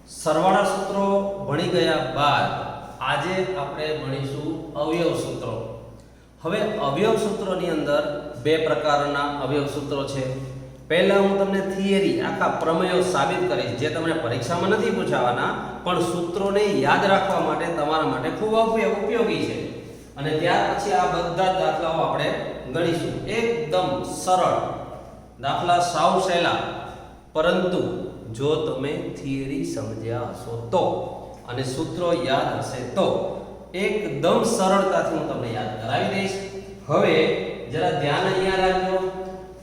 સરવાળા સૂત્રો ભણી ગયા બાદ આજે આપણે ભણીશું અવયવ સૂત્રો. હવે અવયવ સૂત્રોની અંદર બે પ્રકારના અવયવ સૂત્રો છે. પહેલા હું તમને થિયરી આખા પ્રમેયો સાબિત કરીશ જે તમને પરીક્ષામાં નથી પૂછાવાના, પણ સૂત્રોને યાદ રાખવા માટે તમારા માટે ખૂબ ઉપયોગી છે. અને ત્યાર પછી આ બધા દાખલાઓ આપણે ગણીશું. એકદમ સરળ દાખલા, સાવ સહેલા, પરંતુ જો તમે થિયરી સમજ્યા હશો તો અને સૂત્રો યાદ હશે તો એકદમ સરળતાથી હું તમને યાદ કરાવી દઈશ. હવે જરા ધ્યાન અહીંયા રાખજો.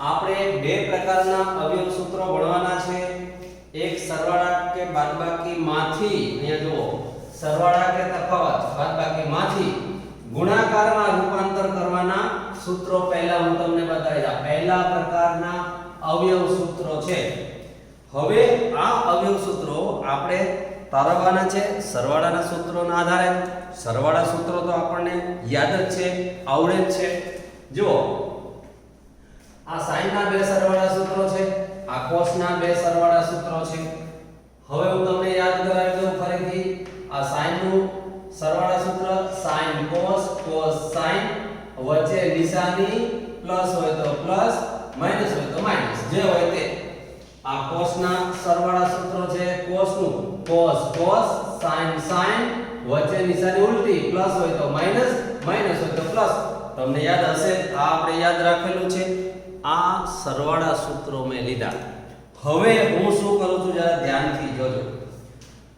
આપણે બે પ્રકારના અવયવ સૂત્રો ભણવાના છે. એક સરવાળા કે બાદબાકી માંથી, અહીંયા જુઓ, સરવાળા કે તફાવત બાદબાકી માંથી ગુણાકારમાં રૂપાંતર કરવાના સૂત્રો પહેલા હું તમને બતાવી દઉં. પહેલા પ્રકારના અવયવ સૂત્રો છે. હવે આ અવયવ સૂત્રો આપણે તારવવાના છે સરવાળાના સૂત્રોના આધારે. સરવાળા સૂત્રો તો આપણને યાદ જ છે, આવડે જ છે. જુઓ, આ sin ના બે સરવાળા સૂત્રો છે, આ cos ના બે સરવાળા સૂત્રો છે. હવે હું તમને યાદ કરાવી દઉં ફરીથી. આ sin નું સરવાળા સૂત્ર sin cos, cos sin, વચ્ચે નિશાની પ્લસ હોય તો પ્લસ, માઈનસ હોય તો માઈનસ, જે હોય તે. આ cos ના સરવાળા સૂત્રો છે. cos નું cos cos, sin sin, વચ્ચે નિશાની ઉલટી, પ્લસ હોય તો માઈનસ, માઈનસ હોય તો પ્લસ. તમને યાદ હશે, આ આપણે યાદ રાખેલું છે. આ સરવાળા સૂત્રો મેં લીધા. હવે હું શું કરું છું, જરા ધ્યાનથી જોજો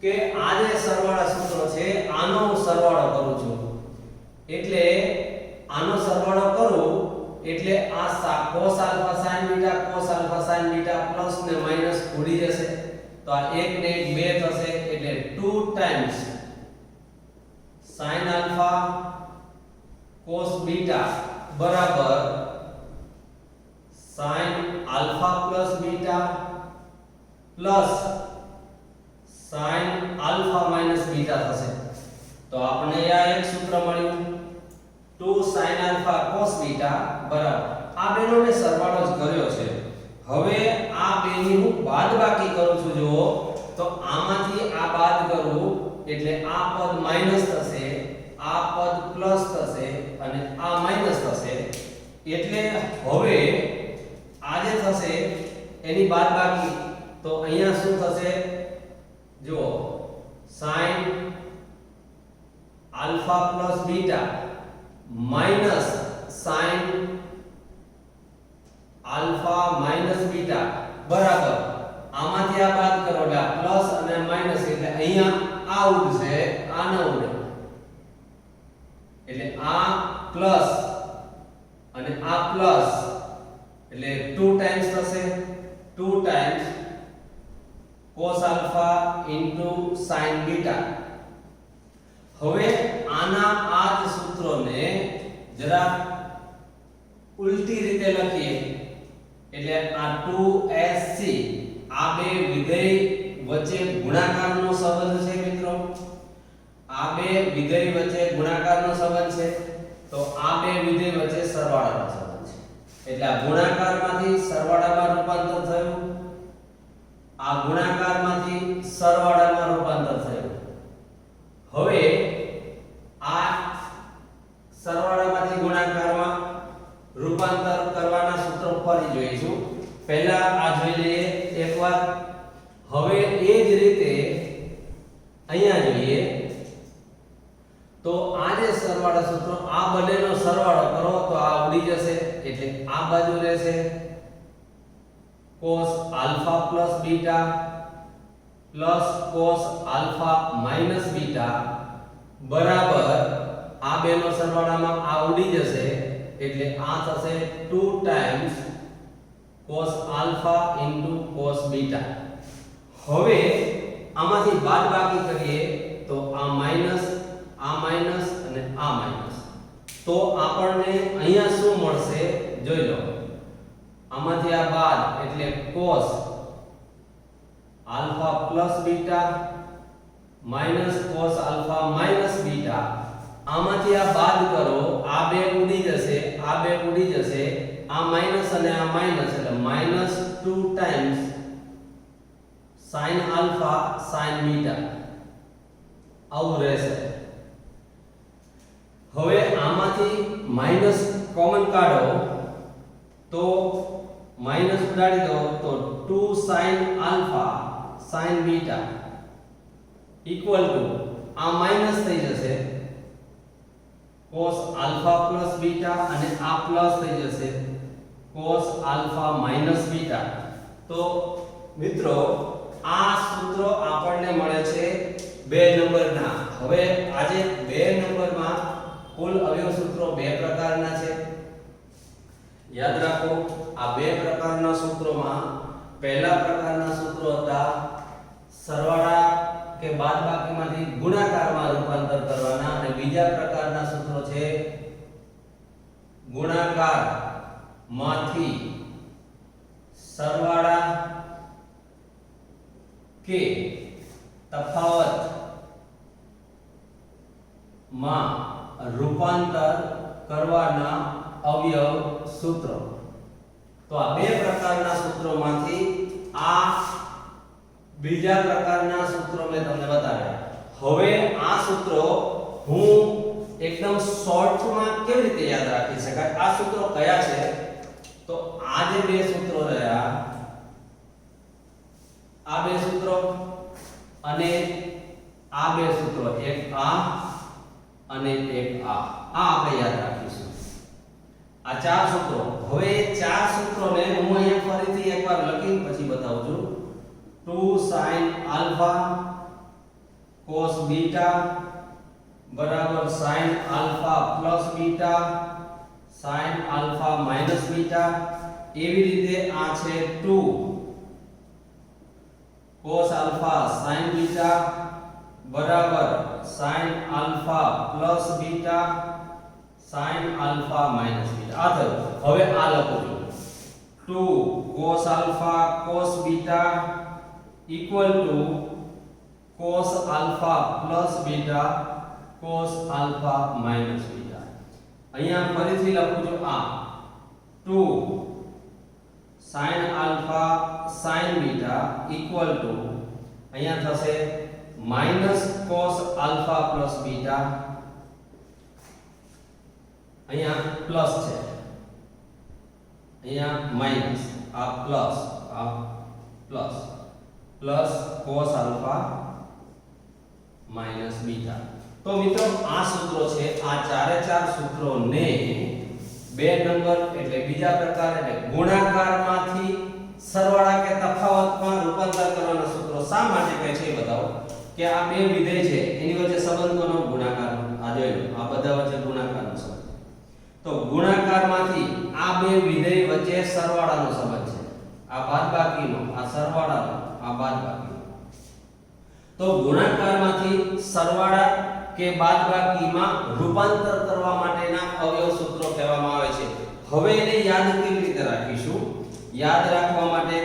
કે આ જે સરવાળા સૂત્રો છે આનો હું સરવાળો કરું છું. એટલે આનો સરવાળો કરું એટલે આ cos alpha sin beta, cos alpha sin beta, plus ને માઈનસ ઉડી જશે. તો આ 1 ને 1 2 થશે, એટલે 2 times sin alpha cos beta બરાબર sin alpha plus beta plus sin alpha minus beta થશે. તો આપણે આ એક સૂત્ર મળ્યું, 2 sin આલ્ફા cos બીટા બરાબર, આ બેનો મેં સરવાળો જ કર્યો છે. હવે આ બેની હું બાદબાકી કરું છું. જુઓ તો આમાંથી આ બાદ કરું એટલે આ પદ માઈનસ થશે, આ પદ પ્લસ થશે અને આ માઈનસ થશે. એટલે હવે આ જે થશે એની બાદબાકી, તો અહીંયા શું થશે, જુઓ, sin alpha plus beta minus sin alpha minus beta બરાબર, આમાંથી આ બાદ કરો એટલે આ પ્લસ અને માઈનસ, એટલે અહીંયા આ ઉડશે, આ ન ઉડે. એટલે આ પ્લસ અને આ પ્લસ, એટલે 2 ટાઈમ્સ થશે, 2 times cos alpha into sin beta. હવે આના આ જ સૂત્રોને જરા ઉલટી રીતે લખીએ. એટલે આ 2sc, આ બે વિધેય વચ્ચે ગુણાકારનો સંબંધ છે મિત્રો. આ બે વિધેય વચ્ચે ગુણાકારનો સંબંધ છે. તો આ બે વિધેય વચ્ચે સરવાળાનો સંબંધ છે. એટલે આ ગુણાકારમાંથી સરવાળામાં રૂપાંતર થયું, આ ગુણાકારમાંથી સરવાળામાં રૂપાંતર થયું. હવે આ સરવાળામાંથી ગુણાકારમાં રૂપાંતર કરવાના સૂત્રો ફરી જોઈશું. પહેલા આ જોઈ લઈએ એકવાર. હવે એ જ રીતે અહીંયા જોઈએ તો આ જે સરવાળા સૂત્રો, આ બંનેનો સરવાળો કરો તો આ ઉડી જશે, એટલે આ બાજુ રહેશે cos alpha plus beta plus cos alpha minus beta બરાબર, આ બેનો સરવાળામાં આ ઉડી જશે, એટલે આ થશે 2 times cos alpha into cos beta. હવે આમાંથી બાદબાકી કરીએ તો આ માઈનસ અને આ માઈનસ, તો આપણને અહીંયા શું મળશે જોઈ લો. આમાંથી આ બાદ એટલે cos alpha plus beta minus cos alpha minus beta. આમાંથી આ બાદ કરો, આ બે ઉડી જશે, આ બે ઉડી જશે, આ માઈનસ અને આ માઈનસ, એટલે -2 times sin alpha sin beta આવું રહેશે. હવે આમાંથી માઈનસ કોમન કાઢો તો માઈનસ ઉડાડી દો તો 2 sin alpha sin beta equal to આ માઈનસ થઈ જશે cos આલ્ફા પ્લસ બીટા અને આ પ્લસ થઈ જશે cos આલ્ફા માઈનસ બીટા. તો મિત્રો આ સૂત્રો આપણને મળે છે 2 નંબરના. હવે આજે 2 નંબરમાં કુલ અવયવ સૂત્રો 2 પ્રકારના છે. યાદ રાખો આ 2 પ્રકારના સૂત્રોમાં પહેલા પ્રકારના સૂત્રો હતા સરવાળા કે બાદબાકીમાંથી ગુણાકારમાં રૂપાંતર કરવાના અને બીજા પ્રકારના સૂત્રો છે ગુણાકાર માંથી સરવાળા કે તફાવત માં રૂપાંતર કરવાના અવયવ સૂત્રો. તો આ 2 પ્રકારના સૂત્રોમાંથી આ બીજા પ્રકારના સૂત્રો મેં તમને બતાવ્યા. હવે આ સૂત્રો હું એકદમ શોર્ટમાં કેવી રીતે યાદ રાખી શકાય? આ સૂત્રો કયા છે? તો આ જે 2 સૂત્રો રહ્યા આ 2 સૂત્રો અને આ 2 સૂત્રો, એક આ અને એક આ આપણે યાદ રાખીશું. આ 4 સૂત્રો. હવે 4 સૂત્રોને હું અહીંયા ફરીથી એકવાર લખી પછી બતાવું છું. 2 sin આલ્ફા cos બીટા બરાબર sin alpha plus beta sin alpha minus beta. એવી રીતે આ છે 2 cos આલ્ફા sin બીટા બરાબર sin alpha plus beta sin alpha minus beta. આ થયું. હવે આ લખો છો 2 cos alpha cos beta equal to cos alpha plus beta cos alpha minus beta. અહીંયા ફરીથી લખું છું આ 2 sin alpha sin beta equal to અહીંયા થશે minus cos alpha plus beta. અહીંયા પ્લસ છે અહીંયા માઈનસ, આ plus plus cos alpha minus beta. તો મિત્રો આ સૂત્રો છે. આ ચારે ચાર સૂત્રોને 2 નંબર એટલે બીજા પ્રકાર એટલે ગુણાકારમાંથી સરવાળા કે તફાવતમાં રૂપાંતર કરવાના સૂત્રો શા માટે કહે છે એ બતાવો. કે આ 2 વિધેય છે એની વચ્ચે સંબંધનો ગુણાકાર. આ જોઈ લો આ બધા વચ્ચે ગુણાકારનો સંબંધ. તો ગુણાકારમાંથી આ 2 વિધેય વચ્ચે સરવાળાનો સંબંધ છે. આ બાદબાકીનો, આ સરવાળાનો, આ બાદબાકીનો. તો ગુણાકારમાંથી સરવાળા કે બાદબાકીમાં રૂપાંતર કરવા માટેના અવયવ સૂત્રો કહેવામાં આવે છે. હવે એને યાદ કેવી રીતે રાખીશું? યાદ રાખવા માટે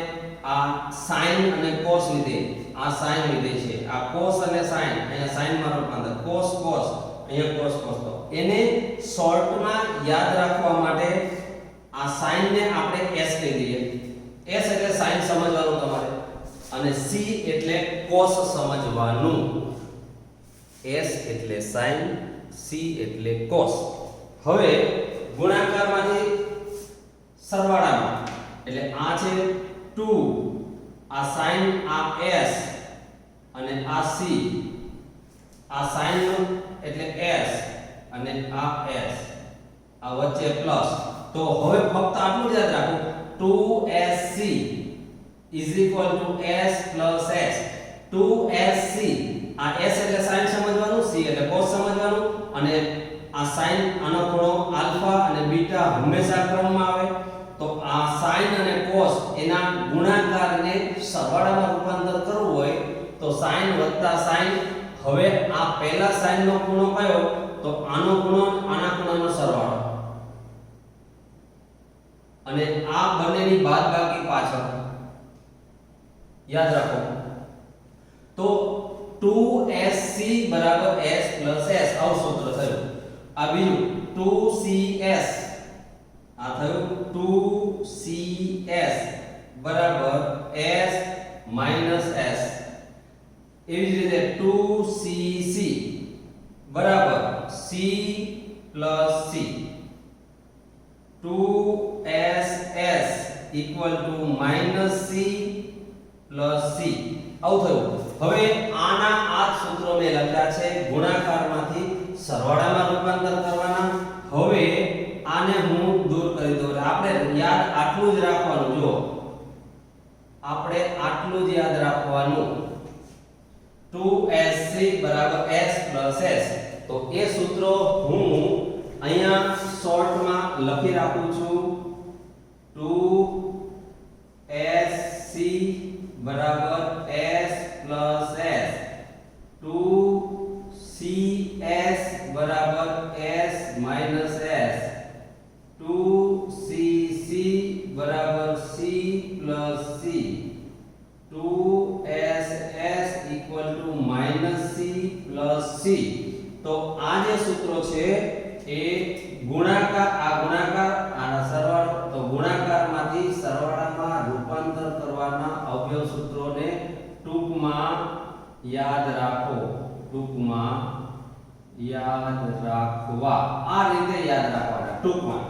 આ sin અને cos વિધેય, આ sin વિધેય છે, આ cos અને sin, અહીંયા sin માં રૂપાંતર cos અહીંયા cos તો એને શોર્ટમાં યાદ રાખવા માટે આ sin ને આપણે s કહી દઈએ. s એટલે sin સમજવાનું તમારે અને c એટલે cos સમજવાનું. s એટલે sin, c એટલે cos. હવે ગુણાકારમાંથી સરવાળામાં એટલે આ છે 2, આ sin, આ s અને આ c, આ sin એટલે s અને આ s, આ વચ્ચે પ્લસ. તો હવે ફક્ત આટલું જ યાદ રાખો 2sc is equal to s plus s. 2sc આ s એટલે sin સમજવાનું, c એટલે cos સમજવાનું અને આ sin આનો ખૂણો આલ્ફા અને બીટા હંમેશા ક્રમમાં આવે. તો આ sin અને cos એના ગુણાકારને સરવાળામાં રૂપાંતર કરવું હોય તો sin વત્તા sin. હવે આ પહેલા sin નો ખૂણો કયો? તો આનો ખૂણો આના ખૂણાનો સરવાળો અને આ બંનેની બાદબાકી પાછળ. યાદ રાખો તો 2sc બરાબર s plus s આવું સૂત્ર થયું. આ બીજું 2cs, આ થયું 2cs બરાબર s minus s. 2cc બરાબર c plus c 2ss equal to minus c plus c આવું થયું. હવે આના આ સૂત્રો મેં લખ્યા છે ગુણાકારમાંથી સરવાળામાં રૂપાંતર કરવાના. હવે આને હું દૂર કરી દઉં. આપણે યાદ આટલું જ રાખવાનું. જો આપણે આટલું જ યાદ રાખવાનું 2sc બરાબર s પ્લસ s. તો એ સૂત્ર હું અહીંયા શોર્ટમાં લખી રાખું છું 2sc બરાબર s પ્લસ s 2cs બરાબર s માઈનસ s 2cc બરાબર c plus c 2ss equal to minus c plus c. તો આ જે સૂત્રો છે એ ગુણાકાર આના સરવાળો. તો ગુણાકારમાંથી સરવાળામાં રૂપાંતર કરવાના અવયવ સૂત્રોને ટૂંકમાં યાદ રાખો. ટૂંકમાં યાદ રાખવા. આ રીતે યાદ રાખવાના ટૂંકમાં.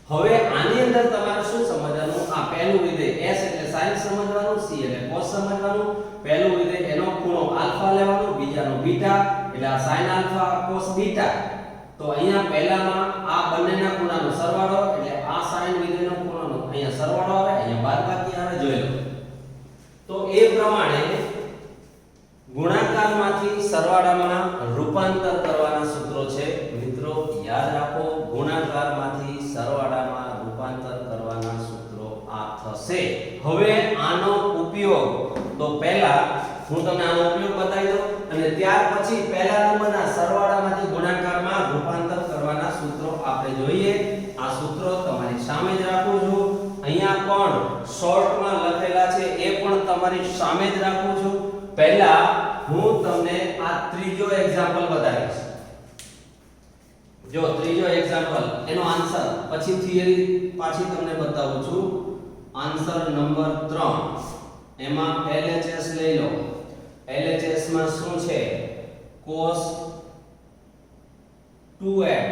હવે આની અંદર તમારે શું સમજવાનું? આ પહેલું વિધેય s એટલે sin સમજવાનું, c એટલે cos સમજવાનું. પહેલું વિધેય એનો ખૂણો આલ્ફા લેવાનો, બીજાનો બીટા એટલે આ sin આલ્ફા cos બીટા. તો અહીંયા પહેલામાં આ બંનેના ખૂણાનો સરવાળો એટલે આ sin વિધેયનો ખૂણાનો અહીંયા સરવાળો આવે, અહીંયા બાદબાકી આવે. જોઈ લો. તો એ પ્રમાણે ગુણાકારમાંથી સરવાળામાં રૂપાંતર કરવાના સૂત્રો છે. મિત્રો યાદ રાખો, ગુણાકારમાંથી સરવાળામાં રૂપાંતર કરવાના સૂત્રો આ થશે. હવે આનો ઉપયોગ તો પહેલા હું તમને આનો ઉપયોગ બતાવી દઉં અને ત્યાર પછી પહેલા નંબરના સરવાળામાંથી ગુણાકારમાં રૂપાંતર કરવાના સૂત્રો આપણે જોઈએ. આ સૂત્રો તમારી સામે જ રાખું છું. અહીંયા પણ શોર્ટમાં લખેલા છે એ પણ તમારી સામે જ રાખું છું. પહેલા હું તમને આ ત્રીજો એક્ઝામ્પલ બતાવીશ. જો ત્રીજો એક્ઝામ્પલ એનો આન્સર પછી થિયરી પાછી તમને બતાવું છું. આન્સર નંબર 3 એમાં LHS લઈ લો. LHS માં શું છે? cos 2x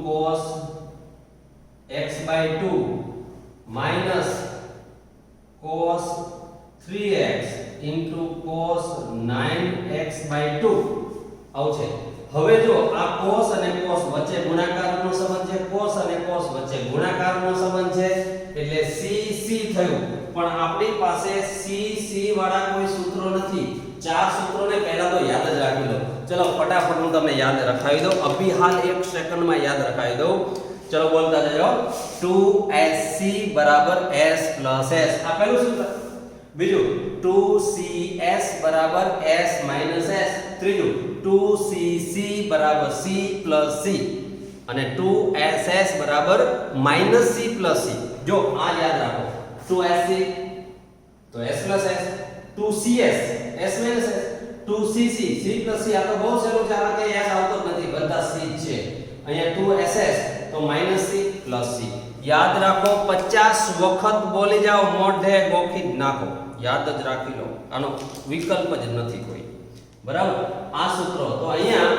cos x/2 minus cos 3x cos 9x/2 આવું છે. હવે જો આ cos અને cos વચ્ચે ગુણાકારનો સંબંધ છે, cos અને cos વચ્ચે ગુણાકારનો સંબંધ છે એટલે c c થયું. પણ આપણી પાસે c c વાળા કોઈ સૂત્રો નથી. ચાર સૂત્રોને પહેલા તો યાદ જ રાખી લો. ચલો ફટાફટ હું તમને યાદ રખાવી દઉં. અભી હાલ 1 સેકન્ડમાં યાદ રખાવી દઉં. ચલો બોલતા જજો. 2sc બરાબર s પ્લસ s આ પહેલું સૂત્ર. બીજું 2cs બરાબર s માઈનસ s. ત્રીજું 2cc બરાબર c પ્લસ c અને 2ss બરાબર માઈનસ c પ્લસ c. જો આ યાદ રાખો. 2sc તો s plus s, 2cs s minus s, 2cc c plus c. આ તો બહુ સહેલું છે. આમાં કઈ s આવતો જ નથી, બધા c જ છે. અહીંયા 2ss તો માઈનસ c પ્લસ c. યાદ રાખો. 50 વખત બોલી જાઓ, મોઢે ગોખી જ નાખો. યાદ જ રાખી લો. આનો વિકલ્પ જ નથી કોઈ. બરાબર. આ સૂત્રો તો અહીંયા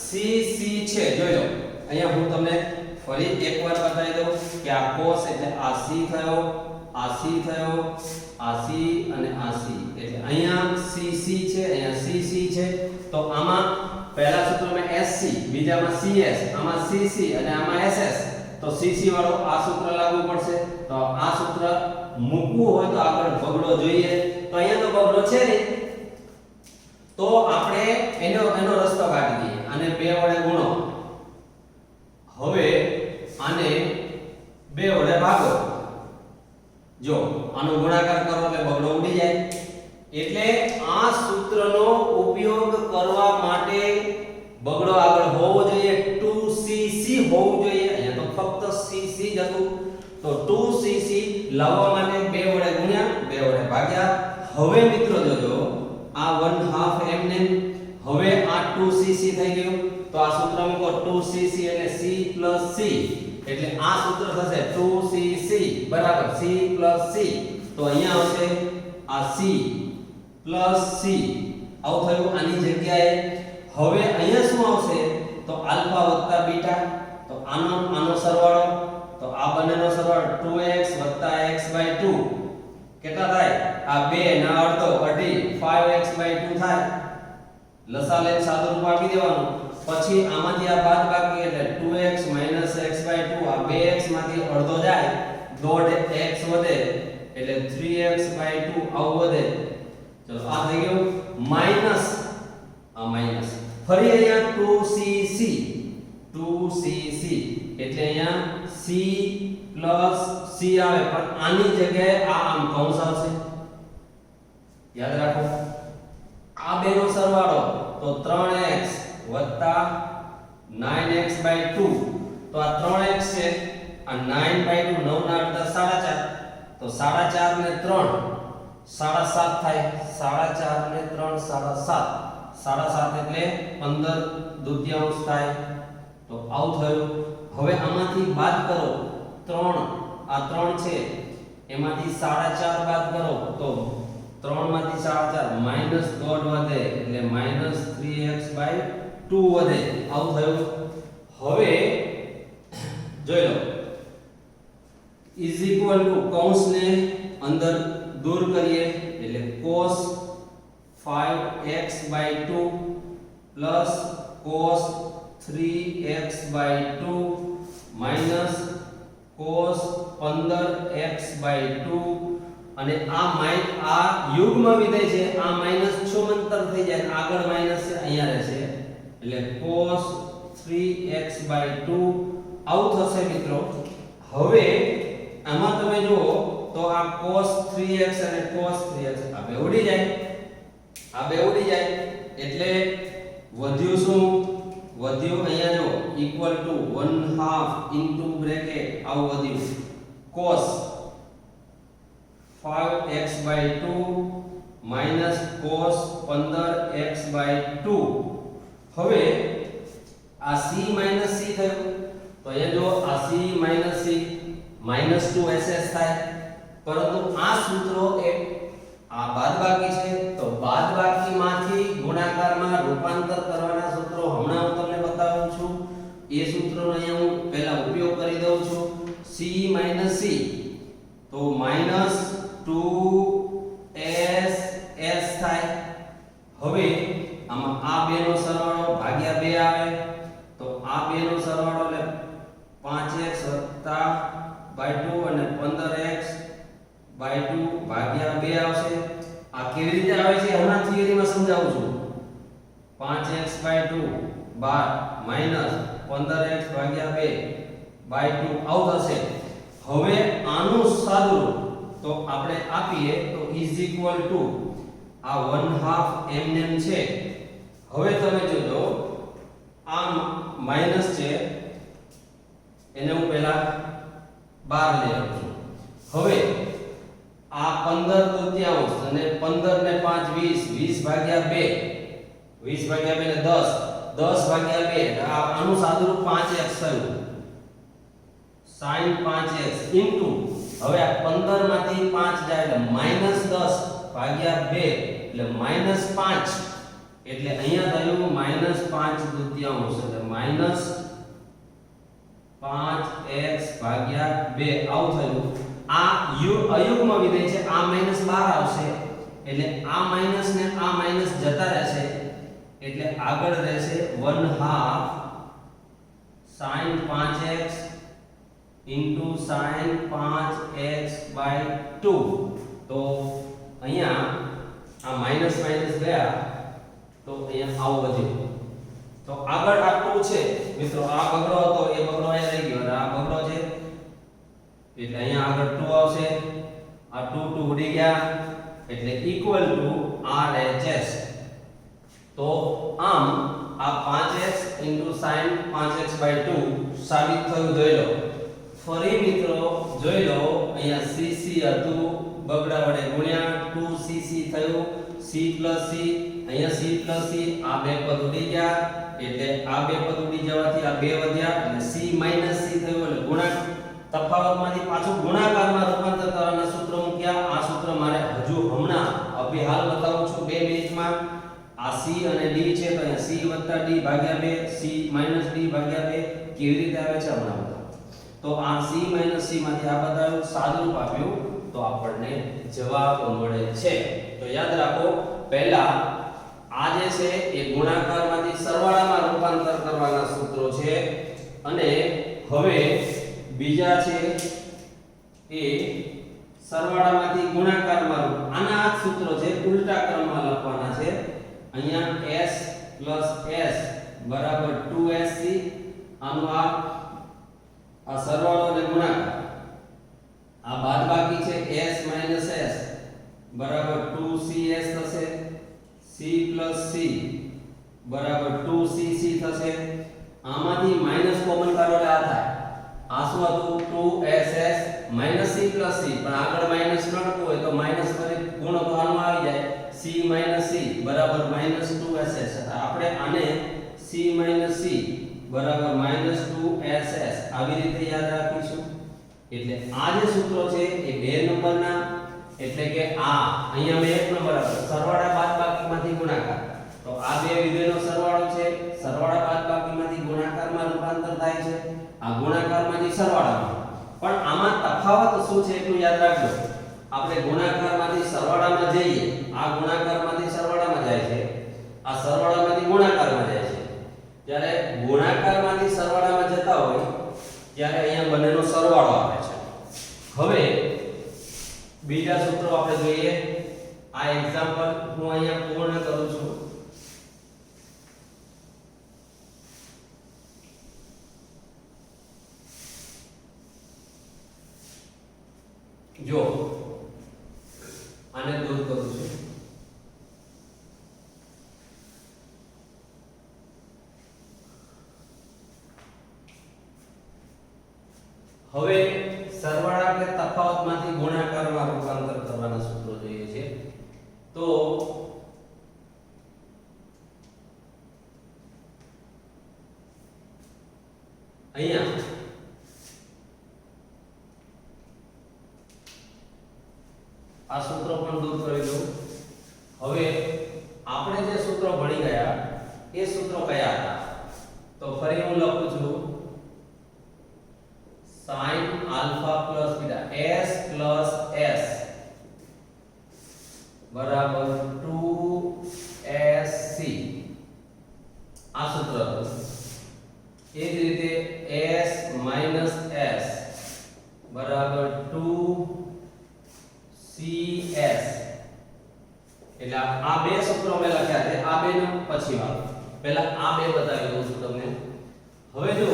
c c છે. જોઈ લો. અહીંયા હું તમને ફરી એકવાર બતાવી દઉં કે આ cos એટલે આ c થયો, આ c થયો, આ c અને આ c. એટલે અહીંયા cc છે, અહીંયા cc છે. તો આમાં પહેલા સૂત્રમાં sc, બીજામાં cs, આમાં cc અને આમાં ss. તો cc વાળો આ સૂત્ર લાગુ પડશે. તો આ સૂત્ર મૂકવું હોય તો આગળ બગડો જોઈએ. તો અહીંયા તો બગડો છે ને, તો આપણે એનો રસ્તો કાઢી દઈએ. આને 2 વડે ગુણો. હવે આને 2 વડે ભાગો. જો આનો ગુણાકાર કરો એટલે બગડો ઉડી જાય. એટલે આ સૂત્રનો ઉપયોગ કરવા માટે બગડો આગળ હોવો જોઈએ. 2cc હોવું જોઈએ. અહીંયા તો ફક્ત cc જ હતું. તો 2cc લાવવા માટે 2 વડે ગુણ્યા, 2 વડે ભાગ્યા. હવે મિત્રો જોજો આ 1/2 એમને. હવે આ 2cc થઈ ગયું. તો આ સૂત્ર મૂકો 2cc એટલે c plus c. એટલે આ સૂત્ર થશે 2cc બરાબર c plus c. તો અહીંયા આવશે આ c પ્લસ સી આવું થયું આની જગ્યાએ. હવે અહીંયા શું આવશે તો આલ્ફા વત્તા બીટા. તો આનો સરવાળો તો આ બંનેનો સરવાળો 2x x 2 કેટલા થાય આ 2 ના અડધો અઢી 5x 2 થાય. લસા લઈને સાદું રૂપ આપી દેવાનું. પછી આમાંથી આ બાદ બાકી એટલે 2x x 2 આ 2x માંથી અડધો જાય દોઢ x વધે એટલે 3x 2 આવું વધે. ચલો આ થઈ ગયું માઈનસ આ માઈનસ. ફરી અહીંયા 2cc એટલે અહીંયા c પ્લસ c આવે પણ આની જગ્યાએ આ આમ કૌંસ આવશે. યાદ રાખો આ બેનો સરવાળો તો 3x 9x 2 તો આ 3x છે આ 9 2 9 ના અડધા 4.5 તો 4.5 ને 3 7.5 થાય. 4.5 ને 3 7.5 7.5 એટલે 15 દૂતીયાંશ થાય. તો આવું થયું. હવે આમાંથી બાદ કરો 3 આ 3 છે એમાંથી 4.5 બાદ કરો તો 3 માંથી 4.5 માઈનસ દોઢ વધે એટલે માઈનસ 3x 2 વધે. આવું થયું. હવે જોઈ લો ઇઝ ઇક્વલ ટુ કૌંસને અંદર દૂર કરીએ એટલે cos 5x 2 plus cos 3x 2 minus cos 15x 2 અને આ યુગ્મ વિધેય છે આ માઈનસ છૂમંતર થઈ જાય આગળ માઈનસ છે અહીંયા રહેશે એટલે cos 3x 2 આવું થશે મિત્રો. હવે આમાં તમે જુઓ તો આ cos 3x અને cos 3x આ બે ઉડી જાય એટલે વધ્યું શું વધ્યું અહીંયા જો ઇક્વલ ટુ 1/2 ઇન્ટુ બ્રેકેટ આવું વધ્યું cos 5x 2 minus cos 15x 2. હવે આ c માઈનસ c થયું તો એ જો આ c minus c minus 2ss થાય. પરંતુ આ સૂત્રો એક આ બાદબાકી છે તો બાદબાકીમાંથી ગુણાકારમાં રૂપાંતર કરવાના સૂત્રો હમણાં હું તમને બતાવું છું. એ સૂત્રનો અહીંયા હું પહેલા ઉપયોગ કરી દઉં છું. c c તો માઈનસ 2ss થાય. હવે આમાં આ બેનો સરવાળો ભાગ્યા 2 આવે તો આ બેનો સરવાળો એટલે 5x 2 અને 15x 2 ભાગ્યા 2 આવશે. આ કેવી રીતે આવે છે હમણાં થિયરીમાં સમજાવું છું. 5x 2 માઈનસ 15x ભાગ્યા 2 આવું થશે. હવે આનું સાદું તો આપણે આપીએ તો ઇઝ ઇક્વલ ટુ આ 1/2 એમનેમ છે. હવે તમે જોજો આ માઈનસ છે એને હું પહેલા બહાર લઈ આવું છું. હવે આ 15 દૂતીયાંશ અને 15 ને 5 20 20 ભાગ્યા 2 20 ભાગ્યા 2 ને 10 10 ભાગ્યા 2 આનું સાદુરૂપ 5x થયું sin 5x ઇન્ટુ હવે આ 15 માંથી 5 જાય એટલે -10 ભાગ્યા 2 એટલે -5 એટલે અહીંયા થયું -5 દૂતીયાંશ એટલે -5x ભાગ્યા 2 આવું થયું. આ અયુગ્મ વિધેય છે આ માઈનસ બહાર આવશે એટલે આ માઈનસ ને આ માઈનસ જતા રહેશે એટલે આગળ રહેશે 1/2 sin 5x into sin 5x by 2. તો અહીંયા આ માઈનસ માઈનસ ગયા તો અહીંયા આવું વધ્યું. તો આગળ આ 2 છે મિત્રો આ બગડો હતો એ બગડો અહીંયા રહી ગયો અને આ બગડો છે એટલે અહીંયા આગળ 2 આવશે. આ 2 ઉડી ગયા એટલે ઇક્વલ ટુ RHS. તો આમ આ 5x sin 5x 2 સાબિત થયું. જોઈ લો ફરી મિત્રો જોઈ લો અહીંયા cc હતું બગડા વડે ગુણ્યા 2cc થયું c c અહીંયા c c આ બે પદ ઉડી ગયા એટલે આ બે પદ ઉડી જવાથી આ બે વધ્યા એટલે c c થયું એટલે ગુણાકાર તફાવતમાંથી પાછું ગુણાકારમાં રૂપાંતર કરવાના સૂત્ર મૂક્યા. આ સૂત્ર મારે હજુ હમણાં અભિહાલ બતાવું છું આ c અને d છે તો અહીંયા c + d ભાગ્યા 2 c - d ભાગ્યા 2 કેવી રીતે આવે છે હમણાં તો આ c - c માંથી આ બધાનું સાદુરૂપ આપ્યું તો આપણને જવાબ મળે છે. તો યાદ રાખો પહેલા આ જે છે એ ગુણાકારમાંથી સરવાળામાં રૂપાંતર કરવાના સૂત્રો છે અને હવે બીજા છે એ સરવાળામાંથી ગુણાકારમાં આના આ સૂત્રો છે ઉલટા ક્રમમાં લખવાના છે. અહીંયા s + s બરાબર 2sc આનો આ સરવાળો અને ગુણાકાર આ બાદબાકી છે s - s બરાબર 2cs થશે c + c બરાબર 2cc થશે. આમાંથી માઈનસ કોમન કાઢો એટલે આ થાય. આ શું હતું 2ss - c + c પણ આગળ માઈનસ ન લખવું હોય તો માઈનસ કરી ગુણો તો આનું આવી જાય c - c બરાબર -2ss. આપણે આને c - c બરાબર -2ss આવી રીતે યાદ રાખીશું. એટલે આ જે સૂત્રો છે એ 2 નંબરના એટલે કે આ અહીંયા મેં 1 નંબર આપ્યો સરવાળા બાદબાકીમાંથી ગુણાકાર. તો આ બે વિધેયનો સરવાળો છે સરવાળા બાદબાકીમાંથી ગુણાકારમાં રૂપાંતર થાય છે આ ગુણાકારમાંથી સરવાળામાં. પણ આમાં તફાવત શું છે એટલું યાદ રાખજો. આપણે ગુણાકારમાંથી સરવાળામાં જઈએ આ ગુણાકારમાંથી સરવાળામાં જાય છે આ સરવાળામાંથી ગુણાકારમાં જાય છે. જ્યારે ગુણાકારમાંથી સરવાળામાં જતા હોય ત્યારે અહીંયા બંનેનો સરવાળો આવે છે. હવે બીજા સૂત્રો આપણે જોઈએ. આ એક્ઝામ્પલ હું અહીંયા પૂર્ણ કરું છું. જો આને દૂર કરું છું. હવે સરવાળા કે તફાવતમાંથી ગુણાકારમાં રૂપાંતર કરવાના સૂત્રો જોઈએ છે. તો અહીંયા આ સૂત્રો પણ દૂર કરી દઉં. હવે આપણે જે સૂત્રો ભણી ગયા એ સૂત્રો કયા હતા તો ફરી હું લખું છું sin alpha plus beta s plus s બરાબર 2sc આ સૂત્ર હતું. એ જ રીતે s minus s બરાબર 2cs. એટલે આ બે સૂત્રો મેં લખ્યા છે. આ બે નું પછી વાત પહેલા આ બે બતાવી દઉં છું તમને. હવે જો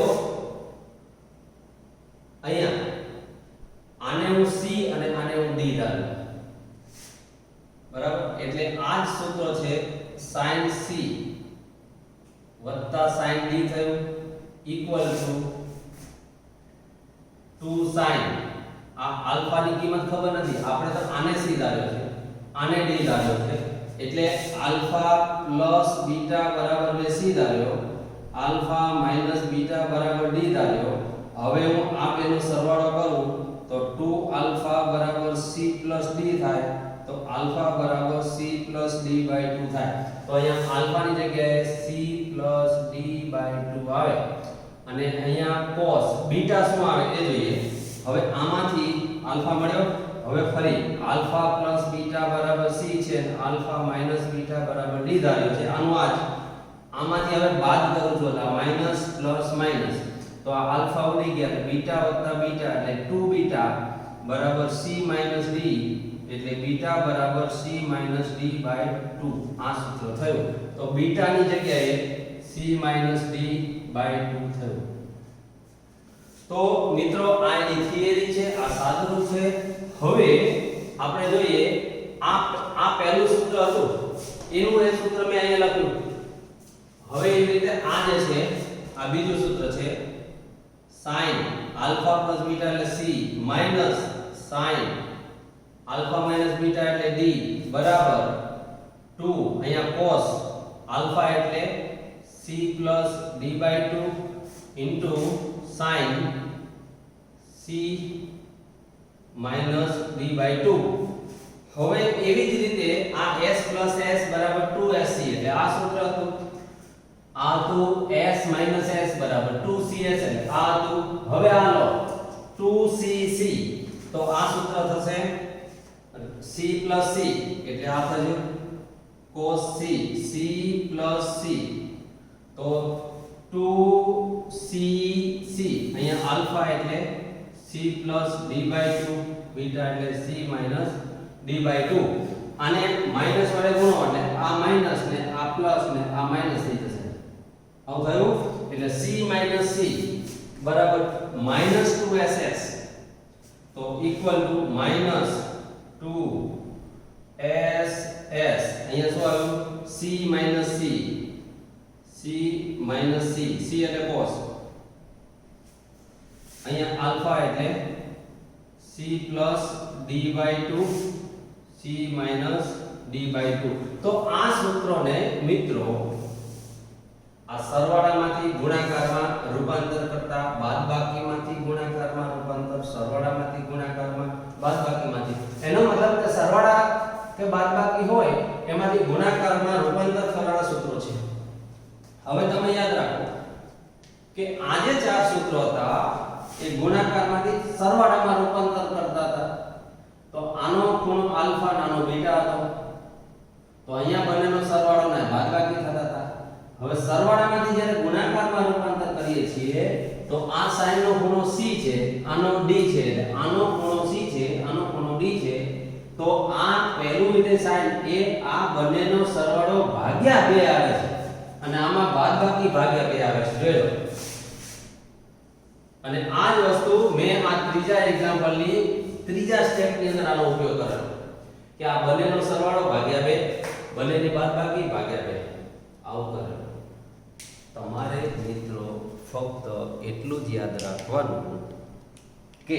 અહીંયા આને હું c અને આને હું d ધારું બરાબર. એટલે આ જ સૂત્ર છે sin c વત્તા sin d થયું ઇક્વલ ટુ 2 sin આ આલ્ફા ની કિંમત ખબર નથી આપણે તો આને c ધાર્યો છે આને d ધાર્યો છે. એટલે આલ્ફા પ્લસ બીટા બરાબર મેં c ધાર્યો આલ્ફા માઈનસ બીટા બરાબર d ધાર્યો. હવે હું આ બેનો સરવાળો કરું તો 2 આલ્ફા બરાબર c plus d થાય તો આલ્ફા બરાબર c plus d by 2 થાય. તો અહીંયા આલ્ફા ની જગ્યાએ c plus d by 2 આવે અને અહીંયા cos બીટા શું આવે એ જોઈએ. હવે આમાંથી આલ્ફા મળ્યો. હવે ફરી આલ્ફા પ્લસ બીટા બરાબર c છે અને આલ્ફા માઈનસ બીટા બરાબર d ધાર્યો છે. આનું આ જ આમાંથી હવે બાદ કરું છું એટલે માઈનસ પ્લસ માઈનસ તો આ આલ્ફા ઉડી ગયા એટલે બીટા વત્તા બીટા એટલે 2 બીટા બરાબર c માઈનસ d એટલે બીટા બરાબર c માઈનસ d બાય 2 આ સૂત્ર થયું. તો બીટા ની જગ્યાએ c માઈનસ d બાય 2 થયું. તો મિત્રો આ એની થિયરી છે આ સાદુરૂપ છે. હવે આપણે જોઈએ આ પહેલું સૂત્ર હતું એનું એ સૂત્ર મેં અહીંયા લખ્યું. હવે એવી રીતે આ જે છે આ બીજું સૂત્ર છે sin alpha plus beta એટલે c minus sin alpha minus beta એટલે d બરાબર 2 અહીંયા cos alpha એટલે c plus d by 2 into sin c minus d by 2. હવે એવી જ રીતે આ s s બરાબર 2sc એટલે આ સૂત્ર હતું. આ તો s s બરાબર 2cs એટલે આ હતું. હવે આ લો 2cc તો આ સૂત્ર થશે c c એટલે આ થયું cos c c c તો 2cc અહીંયા આલ્ફા એટલે c d/2 બીટા એટલે c d/2 આને માઈનસ વડે ગુણો એટલે આ માઈનસ ને આ પ્લસ ને આ માઈનસ થઈ જશે. આવું થયું એટલે c c બરાબર -2ss તો ઇક્વલ ટુ -2ss અહીંયા શું આવ્યું c c c એટલે cos અહીંયા આલ્ફા એટલે c d/2 c d/2 તો આ સૂત્રોને મિત્રો આ સરવાળામાંથી ગુણાકારમાં રૂપાંતર કરતા બાદબાકીમાંથી ગુણાકારમાં રૂપાંતર સરવાળામાંથી ગુણાકારમાં બાદબાકીમાંથી એનો મતલબ કે સરવાળા કે બાદબાકી હોય એમાંથી ગુણાકારમાં રૂપાંતર કરવાના સૂત્રો છે. હવે તમે યાદ રાખો કે આ જે ચાર સૂત્રો હતા એ ગુણાકારમાંથી સરવાળામાં રૂપાંતર કરતા હતા. તો આનો ખૂણો આલ્ફા નાનો બીટા હતો તો અહીંયા બંનેનો સરવાળો ને બાદબાકી થતા હતા. હવે સરવાળામાંથી જ્યારે ગુણાકારમાં રૂપાંતર કરીએ છીએ તો આ sin નો ખૂણો c છે આનો d છે એટલે આનો ખૂણો c છે આનો ખૂણો d છે તો આ પહેલું વિધેય sin એ આ બંનેનો સરવાળો ભાગ્યા 2 આવે છે અને આમાં બાદબાકી ભાગ્યા 2 આવે છે. જોઈ લો અને આ જ વસ્તુ મેં આ ત્રીજા એક્ઝામ્પલની ત્રીજા સ્ટેપની અંદર આનો ઉપયોગ કરેલો કે આ બંનેનો સરવાળો ભાગ્યા 2 બંનેની બાદબાકી ભાગ્યા 2 આવું કરેલું. તમારે મિત્રો ફક્ત એટલું જ યાદ રાખવાનું કે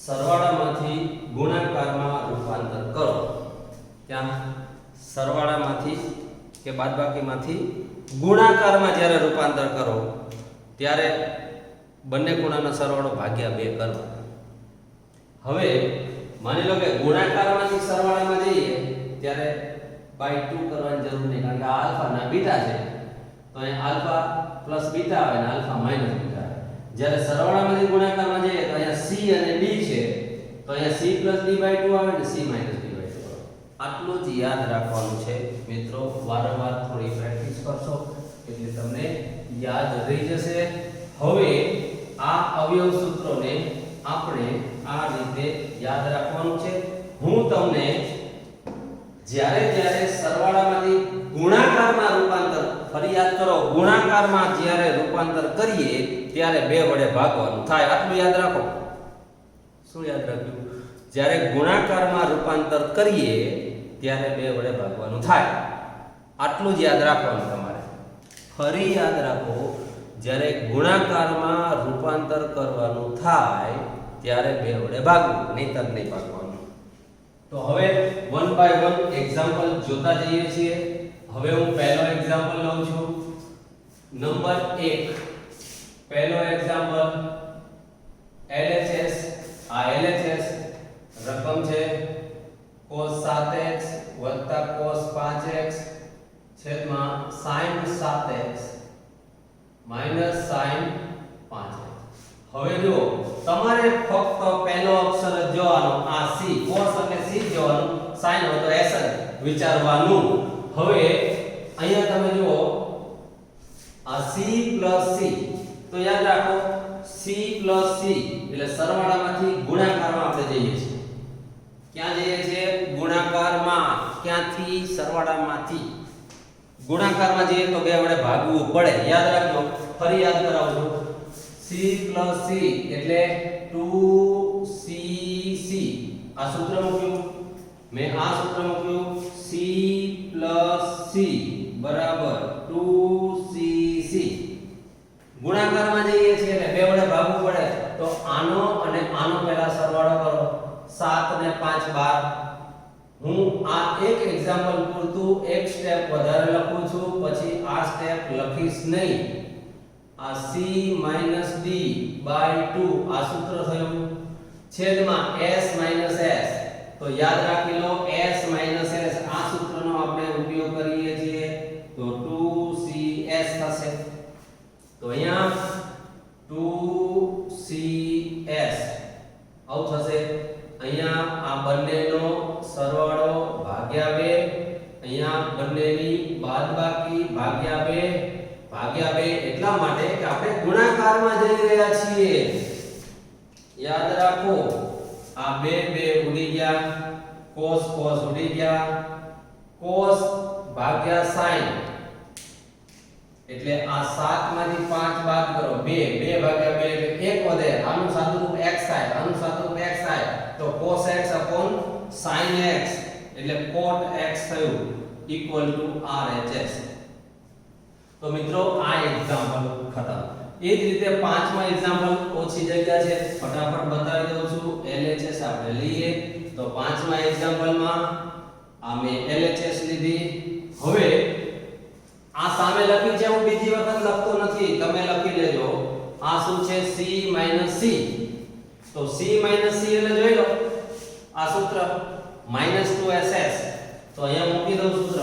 સરવાળામાંથી ગુણાકારમાં રૂપાંતર કરો. ત્યાં સરવાળામાંથી કે બાદબાકીમાંથી ગુણાકારમાં જ્યારે રૂપાંતર કરો ત્યારે બંને ખૂણાનો સરવાળો ભાગ્યા 2 કરવાનો. હવે માની લો કે ગુણાકારમાંથી સરવાળામાં જઈએ ત્યારે બાય 2 કરવાની જરૂર નહીં કારણ કે આ આલ્ફા ના બીટા છે તો અહીંયા આલ્ફા પ્લસ બીટા આવે અને આલ્ફા માઈનસ બીટા આવે. જ્યારે સરવાળામાંથી ગુણાકારમાં જઈએ તો અહીંયા c અને d છે તો અહીંયા c d/2 આવે ને c d/2 આવે. આટલું જ યાદ રાખવાનું છે મિત્રો. વારંવાર થોડી પ્રેક્ટિસ કરશો એટલે તમને યાદ રહી જશે. હવે આ અવયવ સૂત્રોને આપણે આ રીતે યાદ રાખવાનું છે. હું તમને જ્યારે સરવાળામાંથી ગુણાકારમાં રૂપાંતર ફરી યાદ કરો ગુણાકારમાં જ્યારે રૂપાંતર કરીએ ત્યારે 2 વડે ભાગવાનું થાય. આટલું યાદ રાખો. શું યાદ રાખ્યું? જ્યારે ગુણાકારમાં રૂપાંતર કરીએ ત્યારે 2 વડે ભાગવાનું થાય. આટલું જ યાદ રાખવાનું તમારે. ફરી યાદ રાખો જ્યારે ગુણાકારમાં રૂપાંતર કરવાનું થાય ત્યારે 2 વડે ભાગવું નહીંતર નહીં ભાગવાનું. તો હવે 1 બાય 1 એક્ઝામ્પલ જોતા જઈએ છીએ. હવે હું પહેલો એક્ઝામ્પલ લઉં છું. નંબર 1 પહેલો એક્ઝામ્પલ LHS. આ LHS રકમ છે cos 7x cos 5x છેદમાં sin 7x sin 5x. હવે જો તમારે ફક્ત પહેલો અક્ષર જ જોવાનો આ c cos અને c જોવાનું sin હોય તો s વિચારવાનું. હવે અહીંયા તમે જુઓ આ c c તો યાદ રાખો c c એટલે સરવાળામાંથી ગુણાકારમાં આપણે જઈએ છીએ. ક્યાં જઈએ છીએ? ગુણાકારમાં. ક્યાંથી? સરવાળામાંથી. ગુણાકારમાં જઈએ તો 2 વડે ભાગવું પડે. યાદ રાખજો. ફરી યાદ કરાવું છું. c c એટલે 2cc. આ સૂત્ર મૂક્યું મેં. આ સૂત્ર મૂક્યું c c બરાબર 2cc. ગુણાકારમાં જઈએ છીએ એટલે 2 વડે ભાગવું પડે તો આનો અને આનો પહેલા સરવાળો કરો. 7 ને 5 12. હું આ એક એક્ઝામ્પલ પૂરતું એક સ્ટેપ વધારે લખું છું પછી આ સ્ટેપ લખીશ નહીં. આ c d/2 આ સૂત્ર થયું છેદમાં s s, તો યાદ રાખી લો s s આ સૂત્રનો આપણે ઉપયોગ કરીએ છીએ તો 2cs થશે. તો અહીંયા 2cs આવું થશે. અહીંયા આ બંનેનો સરવાળો ભાગ્યા 2, અહીંયા બંનેની બાદબાકી ભાગ્યા 2 એટલા માટે કે આપણે ગુણાકારમાં જઈ રહ્યા છીએ. યાદ રાખો આ 2 ઉડી ગયા, cos ઉડી ગયા, cos ભાગ્યા sin એટલે આ 7 માંથી 5 બાદ કરો 2 ભાગ્યા 2 એટલે 1 વધે. આનું સાદુરૂપ x થાય, આનું સાદુરૂપ x થાય તો cos x sin x એટલે cot x થયું ઇક્વલ ટુ RHS. તો મિત્રો આ એક્ઝામ્પલ ખતમ. એ જ રીતે પાંચમા એક્ઝામ્પલ ઓછી જગ્યા છે, ફટાફટ બતાવી દઉં છું. LHS આપણે લઈએ તો પાંચમા એક્ઝામ્પલમાં આ મેં LHS લીધી. હવે આ સામે લખ્યું છે, હું બીજી વખત લખતો નથી, તમે લખી લેજો. આ શું છે? C - C. તો C - C એટલે જોઈ લો આ સૂત્ર -2SS. તો અહીંયા મૂકી દઉં સૂત્ર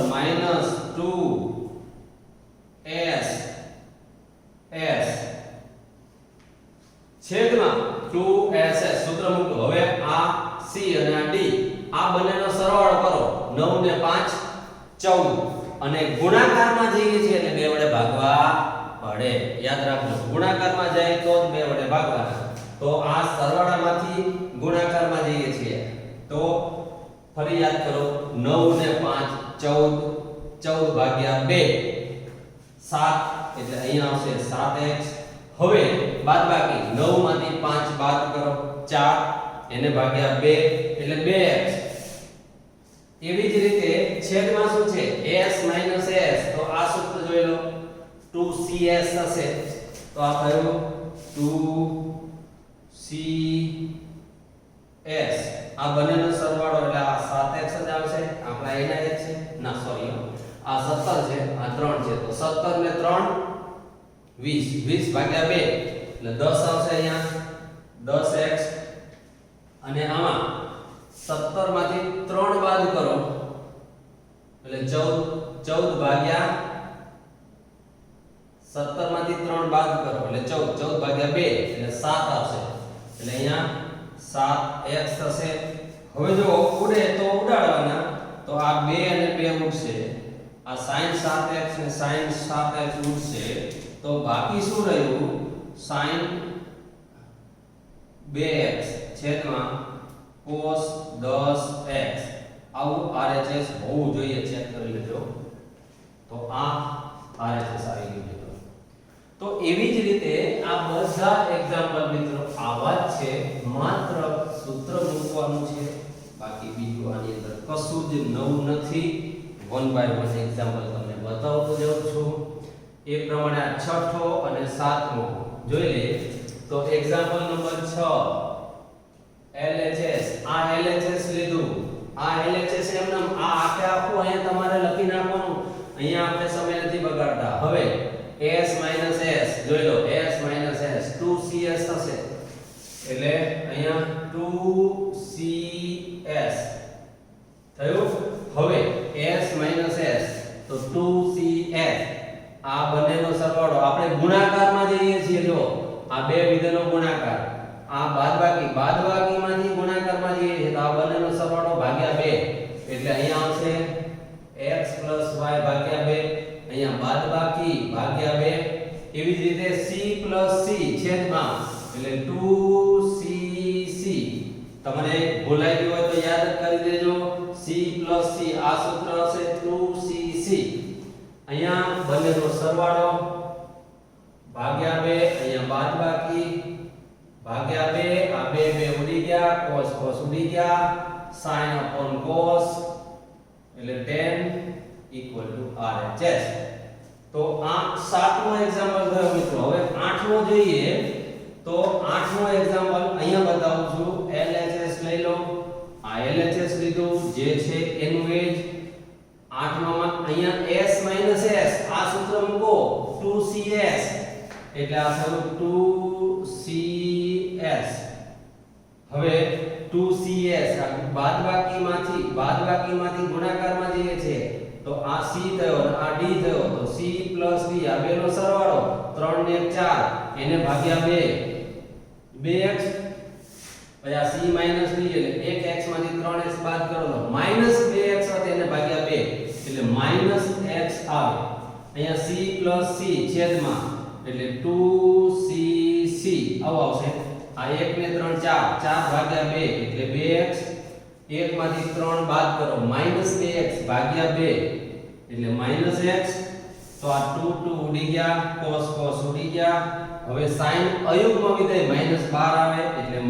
-2SS છેદમાં 2SS સૂત્ર મૂકો. હવે આ C અને આ D આ બંનેનો સરવાળો કરો. 9 ને 5 14 અને ગુણાકારમાં જઈએ છીએ એટલે 2 વડે ભાગવા પડે. યાદ રાખજો ગુણાકારમાં જાય તો જ 2 વડે ભાગવાના. તો આ સરવાળામાંથી ગુણાકારમાં જઈએ છીએ તો ફરી યાદ કરો 9 ને 5 14 14 ભાગ્યા 2 7 એટલે અહીંયા આવશે 7x. હવે બાદબાકી 9 માંથી 5 બાદ કરો 4 એને ભાગ્યા 2 એટલે 2x. એવી જ રીતે છેદમાં શું છે? s s. તો આ સૂત્ર જોઈ લો 2cs થશે. તો આ થયું 2cs. આ બંનેનો સરવાળો એટલે આ 7x જ આવશે. આપણા એના એક છે ના સોરી આ 17 છે, આ 3 છે. તો 17 ને 3 20 20 ભાગ્યા 2 એટલે 10 આવશે. અહીંયા 10x અને આમાં 17 માંથી 3 બાદ કરો એટલે 14 ભાગ્યા 17 માંથી 3 બાદ કરો એટલે 14 ભાગ્યા 2 એટલે 7 આવશે. એટલે અહીંયા 7x થશે. હવે જો ઉડે તો ઉડાડવાના તો આ 2 અને 2 ઉડશે. આ sin 7x ને sin 7x ઉડશે તો બાકી શું રહ્યું? sin 2x છેદમાં cos 10x. આવું RHS હોવું જોઈએ, ચેક કરી લેજો. તો આ RHS આવી ગયું. તો એવી જ રીતે આ બધા એક્ઝામ્પલ મિત્રો આવા જ છે, માત્ર સૂત્ર મૂકવાનું છે, બાકી બીજું આની અંદર કશું જ નવું નથી. 1 બાય 1 એક્ઝામ્પલ તમને બતાવતો જાઉં છું. એ પ્રમાણે આ છઠ્ઠો અને સાતમો જોઈ લઈએ. તો એક્ઝામ્પલ નંબર 6 LHS. આ LHS લીધું. આ LHS એમને આ આખે આખું અહીંયા તમારે લખી નાખવાનું. અહીંયા આપણે સમય નથી બગાડતા. હવે s s જોઈ લો s s 2cs થશે. એટલે અહીંયા 2cs થયું. હવે s s તો 2cs આ બંનેનો સરવાળો આપણે ગુણાકારમાં જઈએ છીએ. જો આ બે વિધેયનો ગુણાકાર, આ બાદબાકીમાંથી ગુણાકારમાં જઈએ છીએ તો આ બંનેનો સરવાળો ભાગ્યા 2 એટલે અહીંયા આવશે x y ભાગ્યા 2. અહીંયા બાદબાકી ભાગ્યા 2. એવી જ રીતે c c છેદમાં એટલે 2cc. તમને ભૂલાઈ ગયું હોય તો યાદ કરી દેજો. c c આ સૂત્ર હશે 2cc. અહીંયા બંનેનો સરવાળો ભાગ્યા 2. અહીંયા બાદબાકી ભાગ્યા 2. આ 2 ઉડી ગયા, cos ઉડી ગયા, sin cos એટલે 10 RHS. તો આ સાતમો એક્ઝામ્પલ થયો મિત્રો. હવે આઠમો જોઈએ. તો આઠમો એક્ઝામ્પલ અહીંયા બતાવું છું. LHS લઈ લો. આ LHS લીધું જે છે એનું એ જ. આઠમામાં અહીંયા s s આ સૂત્ર મૂકો 2cs એટલે આ થયું 2cs. હવે 2cs આ બાદબાકીમાંથી ગુણાકારમાં જઈએ છે તો આ c થયો અને આ d થયો તો c d આ બેનો સરવાળો 3 ને 4 એને ભાગ્યા 2x પછી આ c d એટલે 1x માંથી 3x બાદ કરો તો -2x સાથે એને ભાગ્યા 2 એટલે -x આવે અહીંયા c છેદમાં એટલે 2cc આવો આવશે આ 1 ને 3 4 ભાગ્યા 2 એટલે 2x 1 માંથી 3 બાદ કરો -2x ભાગ્યા 2 એટલે -x તો આ 2 ઉડી ગયા cos ઉડી ગયા હવે sin અયુગ્મ વિધેય -12 આવે એટલે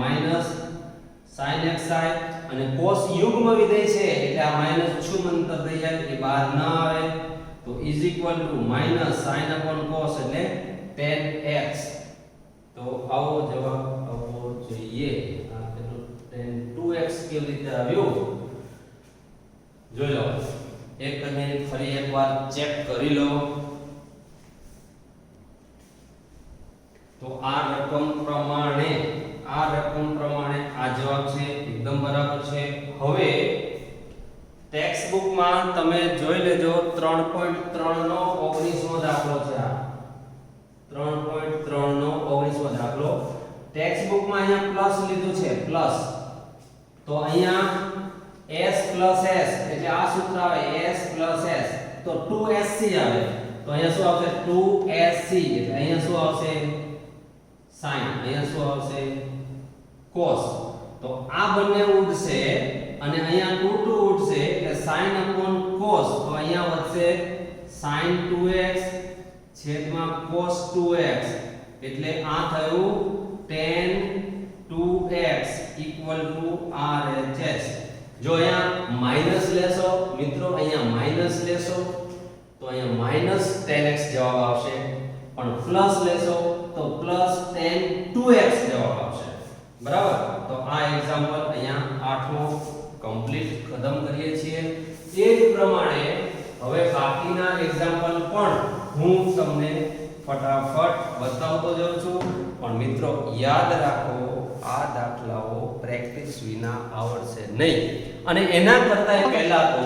sin xi અને cos યુગ્મ વિધેય છે એટલે આ માઈનસ છૂમંતર થઈ જાય એટલે બહાર ન આવે તો sin cos એટલે 10x તો આવો જવાબ આવવો જોઈએ આ કેટલું 2x કેવી રીતે આવ્યું જોઈ લો એક મિનિટ ફરી એકવાર ચેક કરી લો તો આ રકમ પ્રમાણે આ જવાબ છે એકદમ બરાબર છે હવે ટેક્સ્ટ બુક માં તમે જોઈ લેજો 3.3 નો 19મો દાખલો છે આ 3.3 નો 19મો દાખલો ટેક્સ્ટ બુક માં અહીંયા પ્લસ લીધું છે પ્લસ તો અહીંયા s એટલે આ સૂત્ર આવે s તો 2sc આવે તો અહીંયા શું આવશે 2sc એટલે અહીંયા શું આવશે sin અહીંયા શું આવશે cos તો આ બંને ઉડશે અને અહીંયા 2 ઉડશે એટલે sin cos તો અહીંયા વધશે sin 2x છેદમાં cos 2x એટલે આ થયું tan 2x RHS જો અહીંયા માઈનસ લેશો મિત્રો અહીંયા માઈનસ લેશો તો અહીંયા -10x જવાબ આવશે પણ પ્લસ લેશો તો tan 2x જવાબ આવશે બરાબર તો આ એક્ઝામ્પલ અહીંયા 8મો કમ્પ્લીટ ખતમ કરીએ છીએ એ જ પ્રમાણે હવે બાકીના એક્ઝામ્પલ પણ હું તમને ફટાફટ બતાવતો જાઉં છું પણ મિત્રો યાદ રાખો આ દાખલાઓ પ્રેક્ટિસ વિના આવડશે નહીં અને એના કરતા પહેલા તો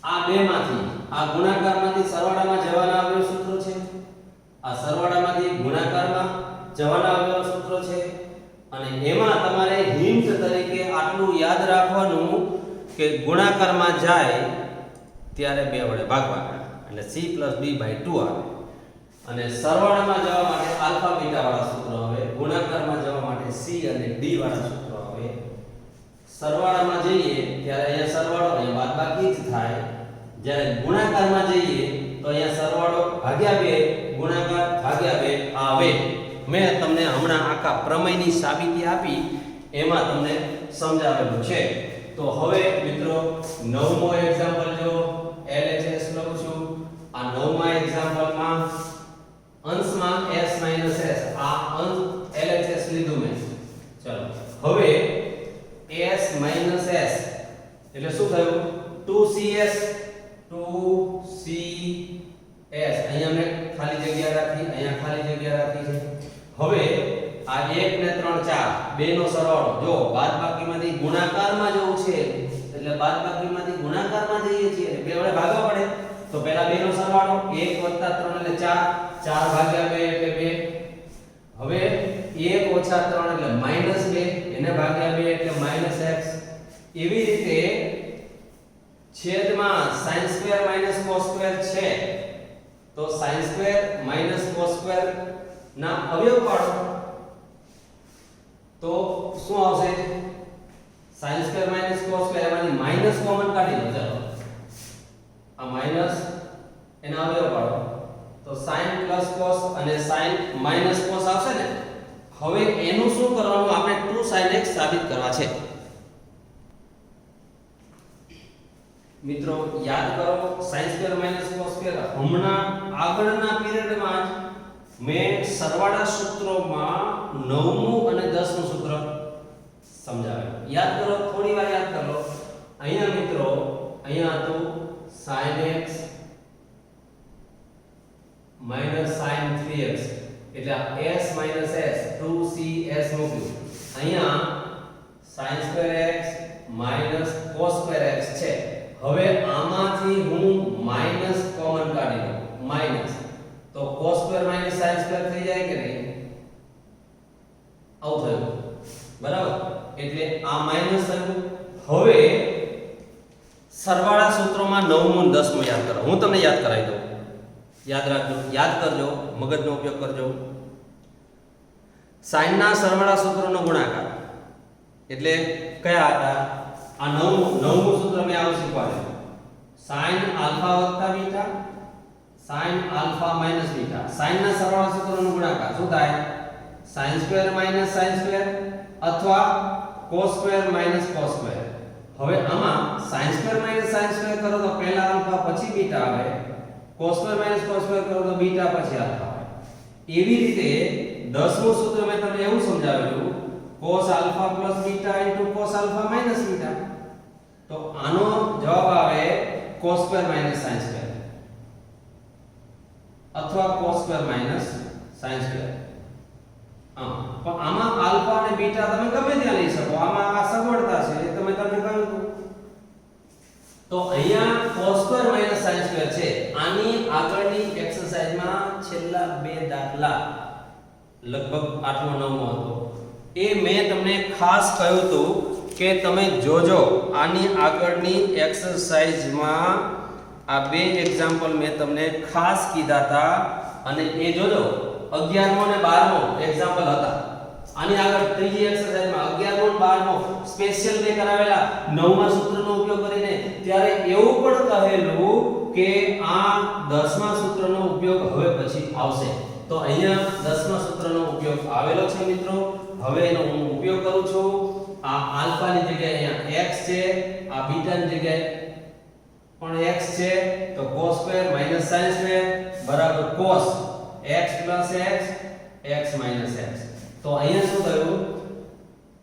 આ બેમાંથી આ ગુણાકારમાંથી સરવાળામાં જવાના અવયવ સૂત્રો છે આ સરવાળામાંથી ગુણાકારમાં જવાના અવયવ સૂત્રો છે અને એમાં તમારે હિન્ટ તરીકે આટલું યાદ રાખવાનું કે ગુણાકારમાં જાય ત્યારે 2 વડે ભાગવાના એટલે c + b/2 આવે અને સરવાળામાં જવા માટે આલ્ફા બીટા વાળા સૂત્ર આવે ગુણાકારમાં જવા માટે c અને d વાળા સૂત્ર આવે સરવાળામાં જઈએ ત્યારે અહીંયા સરવાળો અને બાદબાકી જ થાય જ્યારે ગુણાકારમાં જઈએ તો અહીંયા સરવાળો ભાગ્યા 2 ગુણાકાર ભાગ્યા 2 આવે મેં તમને હમણાં આખા પ્રમેયની સાબિતી આપી એમાં તમને સમજાવેલું છે તો હવે મિત્રો 9મો એક્ઝામ્પલ જો LHS લઉં છું આ 9મા એક્ઝામ્પલમાં અંશમાં s s આ અંશ LHS લીધું મેં ચલો હવે s એટલે શું થયું 2cs અહીંયા મેં ખાલી જગ્યા રાખી અહીંયા ખાલી જગ્યા રાખી છે હવે આ 1 ને 3 4 બે નો સરવાળો જો બાદબાકીમાંથી ગુણાકારમાં જવું છે એટલે બાદબાકીમાંથી ગુણાકારમાં જઈએ છીએ બે વડે ભાગવા પડે તો પહેલા બે નો સરવાળો 1 + 3 એટલે 4 ભાગ્યા 2 એટલે 2 હવે 1 - 3 એટલે -2 એને ભાગ્યા 2 એટલે -x એવી રીતે છેદમાં sin² - cos² છે તો sin² - cos² ના અવયવ પાડો તો શું આવશે sin² - cos² એમાંથી માઈનસ કોમન કાઢી લો ચાલો આ માઈનસ એના અવયવ પાડો તો sin + cos અને sin - cos આવશે ને હવે એનું શું કરવાનું આપણે 2sin x સાબિત કરવા છે મિત્રો યાદ કરો sin² - cos² હમણાં આગળના પીરિયડમાં જ મેં સરવાળા સૂત્રોમાં 9મું અને 10મું સૂત્ર સમજાવ્યું યાદ કરો થોડી વાર યાદ કરો અહીંયા મિત્રો અહીંયા હતું sin x - sin 3x એટલે આ s - s 2cs મૂક્યું અહીંયા sin² x minus cos² x છે. હવે આમાંથી હું માઈનસ કોમન કાઢી લઉં, માઈનસ તો cos² માઈનસ sin² થઈ જાય કે નહીં? આવું થયું, બરાબર? એટલે આ માઈનસ થયું. હવે સરવાળા સૂત્રોમાં 9મું અને 10મું યાદ કરો. હું તમને યાદ કરાવી દઉં, યાદ રાખજો, યાદ કરજો, મગજનો ઉપયોગ કરજો. સાઈનના સરવાળા સૂત્રોનો ગુણાકાર એટલે કયા હતા? આ નવમું સૂત્ર મેં આવું શીખવાડ્યું. sin આલ્ફા વત્તા beta, sin alpha minus beta. સાઈનના સરવાળા સૂત્રોનો ગુણાકાર શું થાય? sin² માઈનસ sin² અથવા cos² માઈનસ cos². હવે આમાં sin² માઈનસ sin² કરો તો પહેલા આલ્ફા પછી બીટા આવે, cos² માઈનસ cos² કરો તો બીટા પછી આલ્ફા આવે. એવી રીતે 10મું સૂત્ર મેં તમને એવું સમજાવેલું, cos alpha plus beta into cos alpha minus beta. તો આનો જવાબ આવે cos² માઈનસ sin² અથવા cos² માઈનસ sin². પણ આમાં આલ્ફા અને બીટા તમે ગમે ત્યાં લઈ શકો, આમાં આ સગવડતા છે એ તમે તમને કહ્યું હતું. તો અહીંયા cos² માઈનસ sin² છે. આની આગળની એક્સરસાઇઝમાં છેલ્લા બે દાખલા લગભગ 8મો 9મો હતો, એ મેં તમને ખાસ કહ્યું હતું કે તમે જોજો. આની આગળની એક્સરસાઇઝમાં આ બે એક્ઝામ્પલ મેં તમને ખાસ કીધા હતા અને એ જોજો. 11મો અને 12મો એક્ઝામ્પલ હતા. આની આગળ ત્રીજી એક્સરસાઇઝમાં 11મો અને 12મો સ્પેશિયલ મેં કરાવેલા 9મા સૂત્રનો ઉપયોગ કરીને. ત્યારે એવું પણ કહેલું કે આ 10મા સૂત્રનો ઉપયોગ હવે પછી આવશે. તો અહીંયા 10મા સૂત્રનો ઉપયોગ આવેલો છે મિત્રો. હવે એનો હું ઉપયોગ કરું છું. આ આલ્ફાની જગ્યાએ અહીંયા x છે, આ બીટાની જગ્યાએ પણ x છે. તો cos² માઈનસ sin² બરાબર cos x plus x, x minus x. તો અહીંયા શું થયું?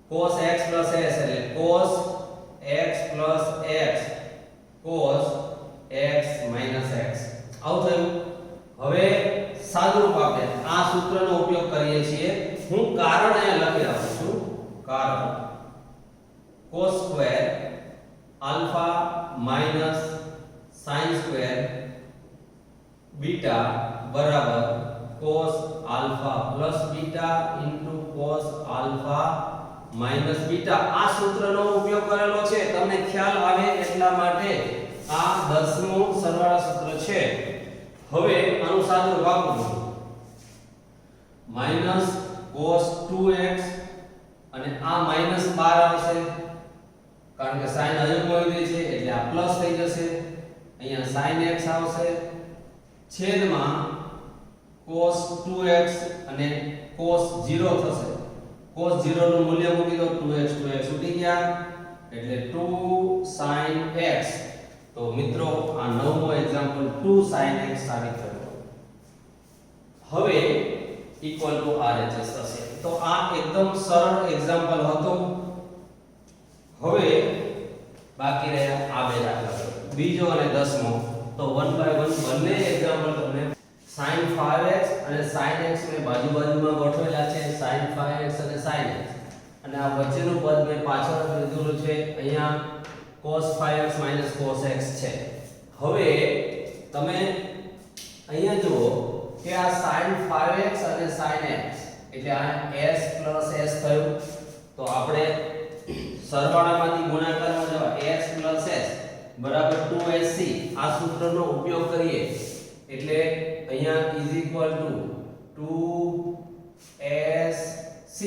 cos x પ્લસ s એટલે cos x plus x, cos x minus x. આવું થયું. હવે સાદુરૂપ આપણે આ સૂત્રનો ઉપયોગ કરીએ છીએ. હું કારણ અહીંયા લખી રાખું છું. કારણ cos² alpha minus sin² beta બરાબર cos alpha plus beta into cos alpha minus beta. આ સૂત્રનો ઉપયોગ કરેલો છે, તમને ખ્યાલ આવે એટલા માટે. આ 10મું સરવાળા સૂત્ર છે. હવે આનું સાદું વાપરું. માઈનસ cos 2x અને આ માઈનસ 12 આવશે કારણ કે sin અયુગ્મ આવી છે એટલે આ પ્લસ થઈ જશે. અહીંયા sin x આવશે છેદમાં cos 2x અને cos 0 થશે. cos 0 નું મૂલ્ય મૂકી દો, 2x ઉડી ગયા એટલે 2 sin x. તો મિત્રો આ 9મો એક્ઝામ્પલ 2 sin x સાબિત થયો. હવે ઇક્વલ ટુ RHS થશે. તો આ એકદમ સરળ એક્ઝામ્પલ હતો. હવે બાકી રહ્યા આ બે દાખલા, બીજો અને 10મો. તો 1 બાય 1 બંને એક્ઝામ્પલ તમને sin 5x અને sin x મેં બાજુમાં ગોઠવેલા છે. sin 5x અને sin x અને આ વચ્ચેનું પદ મેં પાછળ લીધેલું છે. અહીંયા cos 5x cos x છે. હવે તમે અહીંયા જુઓ કે આ sin 5x અને sin x એટલે આ s s થયું. તો આપણે સરવાળામાંથી ગુણાકારમાં જવા s s બરાબર 2sc આ સૂત્રનો ઉપયોગ કરીએ એટલે અહીંયા is equal to 2sc.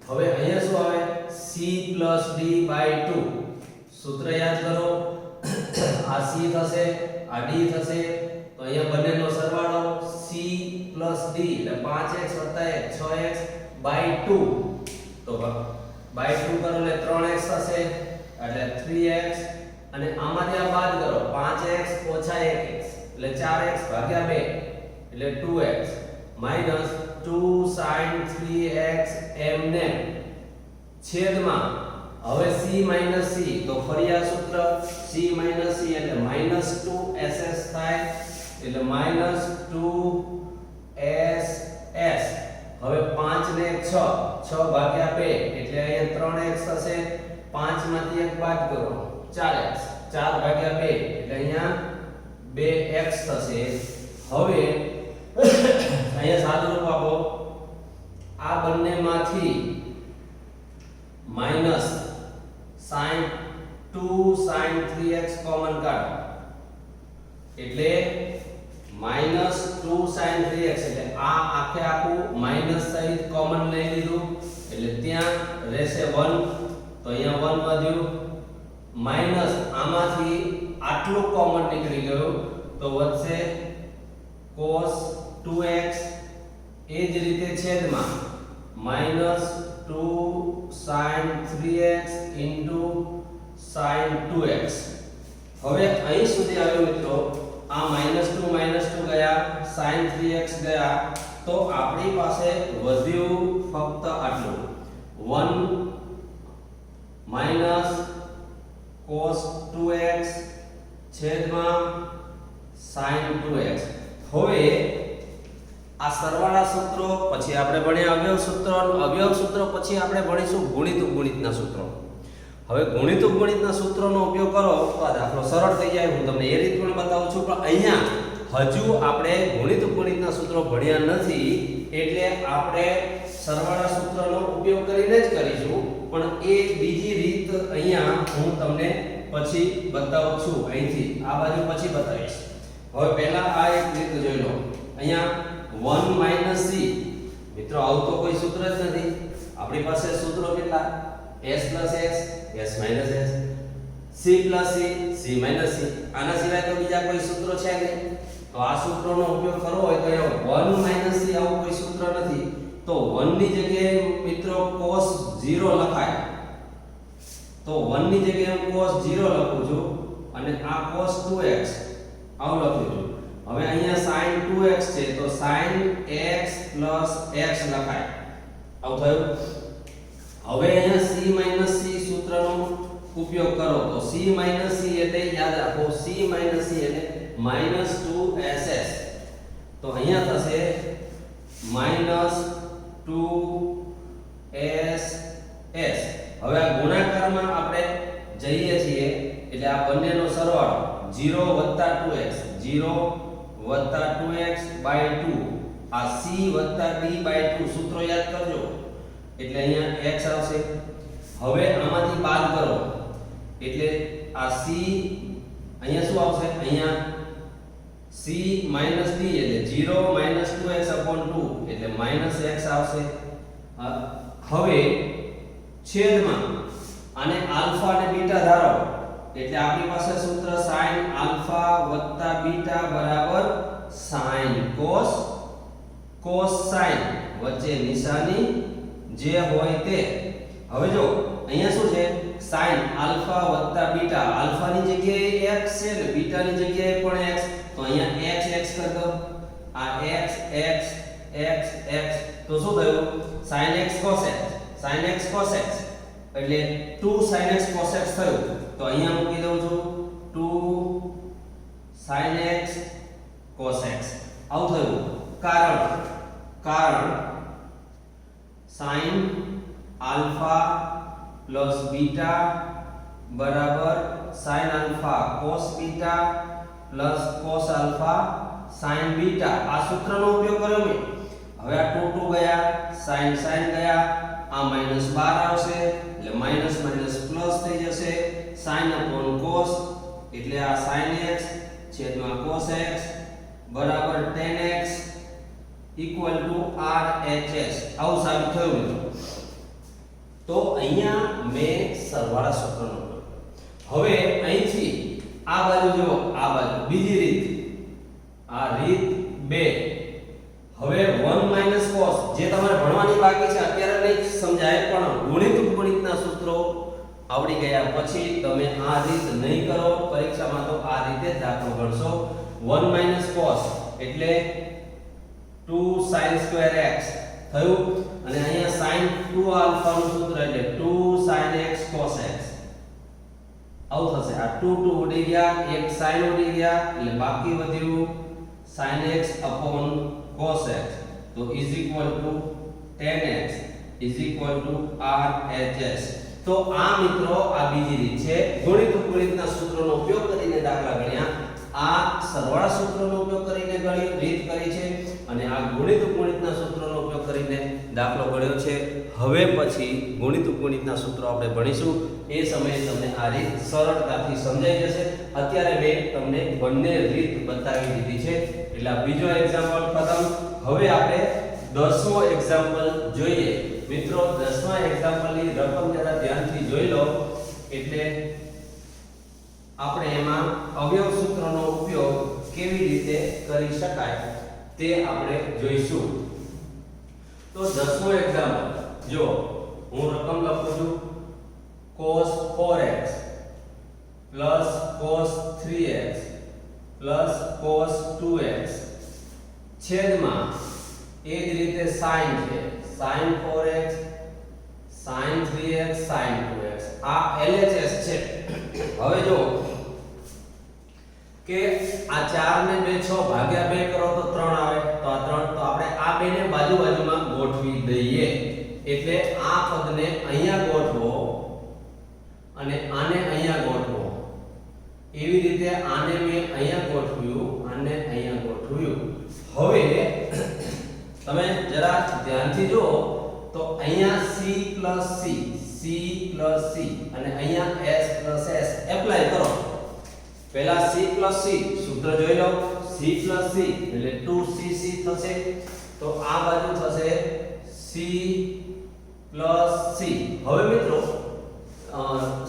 હવે અહીંયા શું આવે? c plus d by 2. સૂત્ર યાદ કરો. આ c થશે, આ d થશે. તો અહીંયા બંનેનો સરવાળો c plus d એટલે 5x 1 6x by 2. તો by 2 કરો એટલે 3x થશે એટલે 3x અને આમાંથી આ બાદ કરો 5x ઓછા 1x એટલે 4x ભાગ્યા 2 એટલે 2x minus 2 sin 3x એમને છેદમાં હવે c minus c તો ફરી આ સૂત્ર c minus c એટલે minus 2ss થાય એટલે minus 2ss. હવે 5 ને 1 6, 6 ભાગ્યા 2 એટલે અહીંયા 3x થશે. 5 માંથી 1 બાદ કરો 4x, 4 ભાગ્યા 2 એટલે અહીંયા 2x થશે. હવે અહીંયા સાદુરૂપ આપો. આ બંનેમાંથી minus sin 2 sin 3x common કાઢો એટલે માઈનસ 2 sin 3x એટલે આ આખે આખું માઈનસ સહિત કોમન લઈ લીધું એટલે ત્યાં રહેશે 1 તો અહીંયા 1 વધ્યું માઈનસ આમાંથી આટલું કોમન નીકળી ગયું તો વધશે cos 2x એ જ રીતે છેદમાં minus 2 sin 3x into sin 2x. હવે અહીં સુધી આવ્યો મિત્રો. આ -2 ગયા, sin 3x ગયા, તો આપણી પાસે વધ્યું ફક્ત આટલું 1 માઈનસ cos 2x છેદમાં sin 2x. હવે આ સરવાળા સૂત્રો પછી આપણે ભણ્યા અવયવ સૂત્રો, અવયવ સૂત્રો પછી આપણે ભણીશું ગુણિત ઉપગુણિતના સૂત્રો. હવે ગુણિત ઉપગુણિતના સૂત્રોનો ઉપયોગ કરો તો આ દાખલો સરળ થઈ જાય. હું તમને એ રીત પણ બતાવું છું, પણ અહીંયા હજુ આપણે ગુણિત ઉપગુણિતના સૂત્રો ભણ્યા નથી એટલે આપણે સરવાળા સૂત્રનો ઉપયોગ કરીને જ કરીશું. પણ એ બીજી રીત અહીંયા હું તમને પછી બતાવું છું. અહીંથી આ બાજુ પછી બતાવીશ. હવે પહેલા આ એક રીત જોઈ લો. અહીંયા 1 c મિત્રો આવું તો કોઈ સૂત્ર જ નથી. આપણી પાસે સૂત્રો કેટલા? s + s, s - s, c + c, c - c. આના સિવાય તો બીજા કોઈ સૂત્રો છે નહીં. તો આ સૂત્રોનો ઉપયોગ કરવો હોય તો અહીંયા 1 - c આવું કોઈ સૂત્ર નથી. તો 1 ની જગ્યાએ મિત્રો cos 0 લખાય. તો 1 ની જગ્યાએ હું cos 0 લખું છું અને આ cos 2x આવું લખું છું. હવે અહીંયા sin 2x છે તો sin x + x લખાય. આવું થયું. હવે અહીંયા c - c સૂત્રનો ઉપયોગ કરો તો c - c એટલે યાદ રાખો c - c એટલે -2ss. તો અહીંયા થશે -2ss. હવે આ ગુણાકારમાં આપણે જઈએ છીએ એટલે આ બંનેનો સરવાળો 0 + 2x 0 + 2x / 2 આ c + d / 2 સૂત્રો યાદ કરજો એટલે અહીંયા x આવશે. હવે આમાંથી બાદ કરો એટલે આ c અહીંયા શું આવશે? અહીંયા c - d એટલે 0 - 2x / 2 એટલે -x આવશે. હવે છેદમાં આને આલ્ફા અને બીટા ધારો એટલે આપણી પાસે સૂત્ર sin આલ્ફા + બીટા બરાબર sin cos sin વચ્ચે નિશાની જે હોય તે. હવે જો અહીંયા શું છે? sin alpha + beta. આલ્ફાની જગ્યાએ x છે ને બીટાની જગ્યાએ પણ x. તો અહીંયા x કરી દો. આ x તો શું થયું? sin x cos x, sin x cos x એટલે 2 sin x cos x થયું. તો અહીંયા મૂકી દઉં છું 2 sin x cos x આવું થયું. કારણ sin આલ્ફા + બીટા બરાબર sin alpha cos beta + cos alpha sin beta. આ સૂત્રનો ઉપયોગ કર્યો મેં. હવે આ 2 ગયા, sin ગયા, આ -12 આવશે એટલે માઈનસ પ્લસ થઈ જશે. sin / cos એટલે આ sin x છેદમાં cos x બરાબર tan x = RHS. આવું સાબિત થયું મિત્રો. તો અહીંયા મેં સરવાળા સૂત્રનો ઉપયોગ. હવે અહીંથી આ બાજુ જો, આ બાજુ બીજી રીત, આ રીત 2. હવે 1 - cos જે તમારે ભણવાની બાકી છે અત્યારે નહીં સમજાય, પણ ગુણિત ઉપગુણિતના સૂત્રો આવડી ગયા પછી તમે આ રીત નહીં કરો પરીક્ષામાં તો આ રીતે જ દાખલો ગણશો. 1 - cos એટલે 2 sin² x થયું અને અહીંયા sin 2 આલ્ફા નું સૂત્ર એટલે 2 sin x cos x આવું થશે. આ 2 ઉડી ગયા, એક sin ઉડી ગયા એટલે બાકી વધ્યું sin x / cos x. તો = 10x RHS. તો આ મિત્રો આ બીજી રીત છે ગણિત ઉપગણિતના સૂત્રોનો ઉપયોગ કરીને દાખલા ગણ્યા. આ સરવાળા સૂત્રોનો ઉપયોગ કરીને રીત કરી છે અને આ ગણિત ઉપગણિતના સૂત્રોનો ઉપયોગ કરીને દાખલો ગણ્યો છે. હવે પછી ગણિત ઉપગણિતના સૂત્રો આપણે ભણીશું. એ સમયે તમને આ રીત સરળતાથી સમજાઈ જશે. અત્યારે મેં તમને બંને રીત બતાવી દીધી છે. એટલે આ બીજો એક્ઝામ્પલ ખતમ. હવે આપણે 10મો એક્ઝામ્પલ જોઈએ. મિત્રો 10મા એક્ઝામ્પલની રકમ જરા ધ્યાનથી જોઈ લો એટલે આપણે એમાં અવયવ સૂત્રનો ઉપયોગ કેવી રીતે કરી શકાય તે આપણે જોઈશું. તો 10મો એક્ઝામ્પલ જો હું રકમ લખું છું cos 4x cos 3x cos 2x છેદમાં એ જ રીતે sin છે sin 4x sin 3x sin 2x આ LHS છે. હવે જો કે આ 4 ને 2 6 ભાગ્યા 2 કરો તો 3 આવે તો આ 3 તો આપણે આ બે ને બાજુમાં ગોઠવી દઈએ. એટલે આ પદને અહીંયા ગોઠવો અને આને અહીંયા ગોઠવો. એવી રીતે આને મેં અહીંયા ગોઠવ્યું આને અહીંયા ગોઠવ્યું. હવે તમે જરા ધ્યાનથી જુઓ તો અહીંયા C અને અહીંયા S એપ્લાય કરો. પહેલા C સૂત્ર જોઈ લો. C એટલે 2cc થશે. તો આ બાજુ થશે C. હવે મિત્રો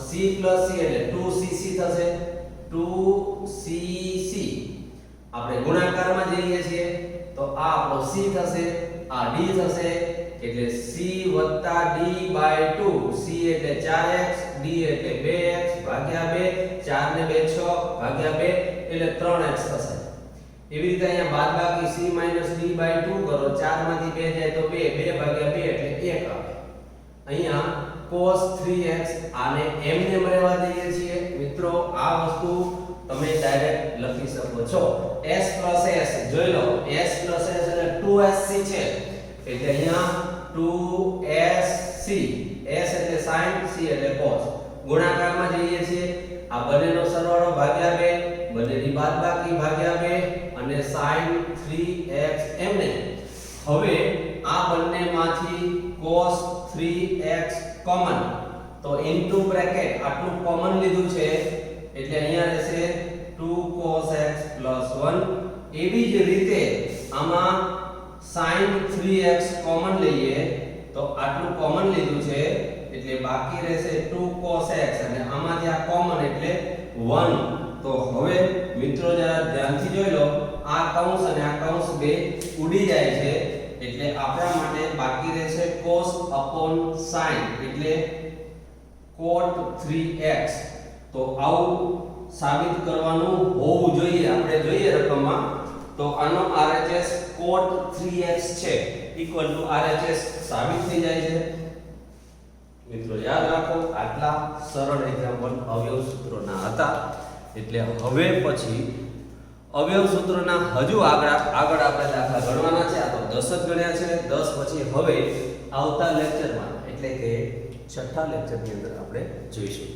C એટલે 2cc થશે. 2cc આપણે ગુણાકારમાં જઈએ છીએ તો આ આપણો C થશે, આ D થશે એટલે C + D/2. C એટલે 4x, D એટલે 2x ભાગ્યા 2, 4 ને 2 6 ભાગ્યા 2 એટલે 3x થશે. એવી રીતે અહીંયા બાદબાકી C - D/2 કરો. 4 માંથી 2 જાય તો 2, 2 ભાગ્યા 2 એટલે 1 આવે. અહીંયા cos 3x આને એમને રહેવા દઈએ છીએ. મિત્રો આ વસ્તુ તમે ડાયરેક્ટ લખી શકો છો. s + જોઈ લો. s + એટલે 2sc છે એટલે અહીંયા 2sc. s એટલે sin, c એટલે cos. ગુણાકારમાં જઈએ છીએ. આ બંનેનો સરવાળો ભાગ્યા 2, બંનેની બાદબાકી ભાગ્યા 2 અને sin 3x એમને. હવે આ બંનેમાંથી cos 3x કોમન તો ઇનટુ બ્રેકેટ આટલું કોમન લીધું છે એટલે અહીંયા રહેશે 2 cos x + 1. એવી જ રીતે આમાં sin 3x કોમન લઈએ તો આટલું કોમન લીધું છે એટલે બાકી રહેશે 2 cos x અને આમાંથી આ કોમન એટલે 1. તો હવે મિત્રો જરા ધ્યાનથી જોઈ લો. આ કૌંસ અને આ કૌંસ બે ઉડી જાય છે એટલે આપણા માટે બાકી રહેશે cos / sin એટલે cot 3x. તો આવું સાબિત કરવાનું હોવું જોઈએ. આપણે જોઈએ રકમમાં તો આનો RHS cot 3x છે = RHS સાબિત થઈ જાય છે. મિત્રો યાદ રાખો આટલા સરળ એક્ઝામ્પલ અવયવ સૂત્રોના હતા. એટલે હવે પછી અવયવ સૂત્રોના હજુ આગળ આપણે દાખલા ગણવાના છે. આ તો 10 જ ગણ્યા છે. 10 પછી હવે આવતા લેક્ચરમાં એટલે કે છઠ્ઠા લેક્ચરની અંદર આપણે જોઈશું.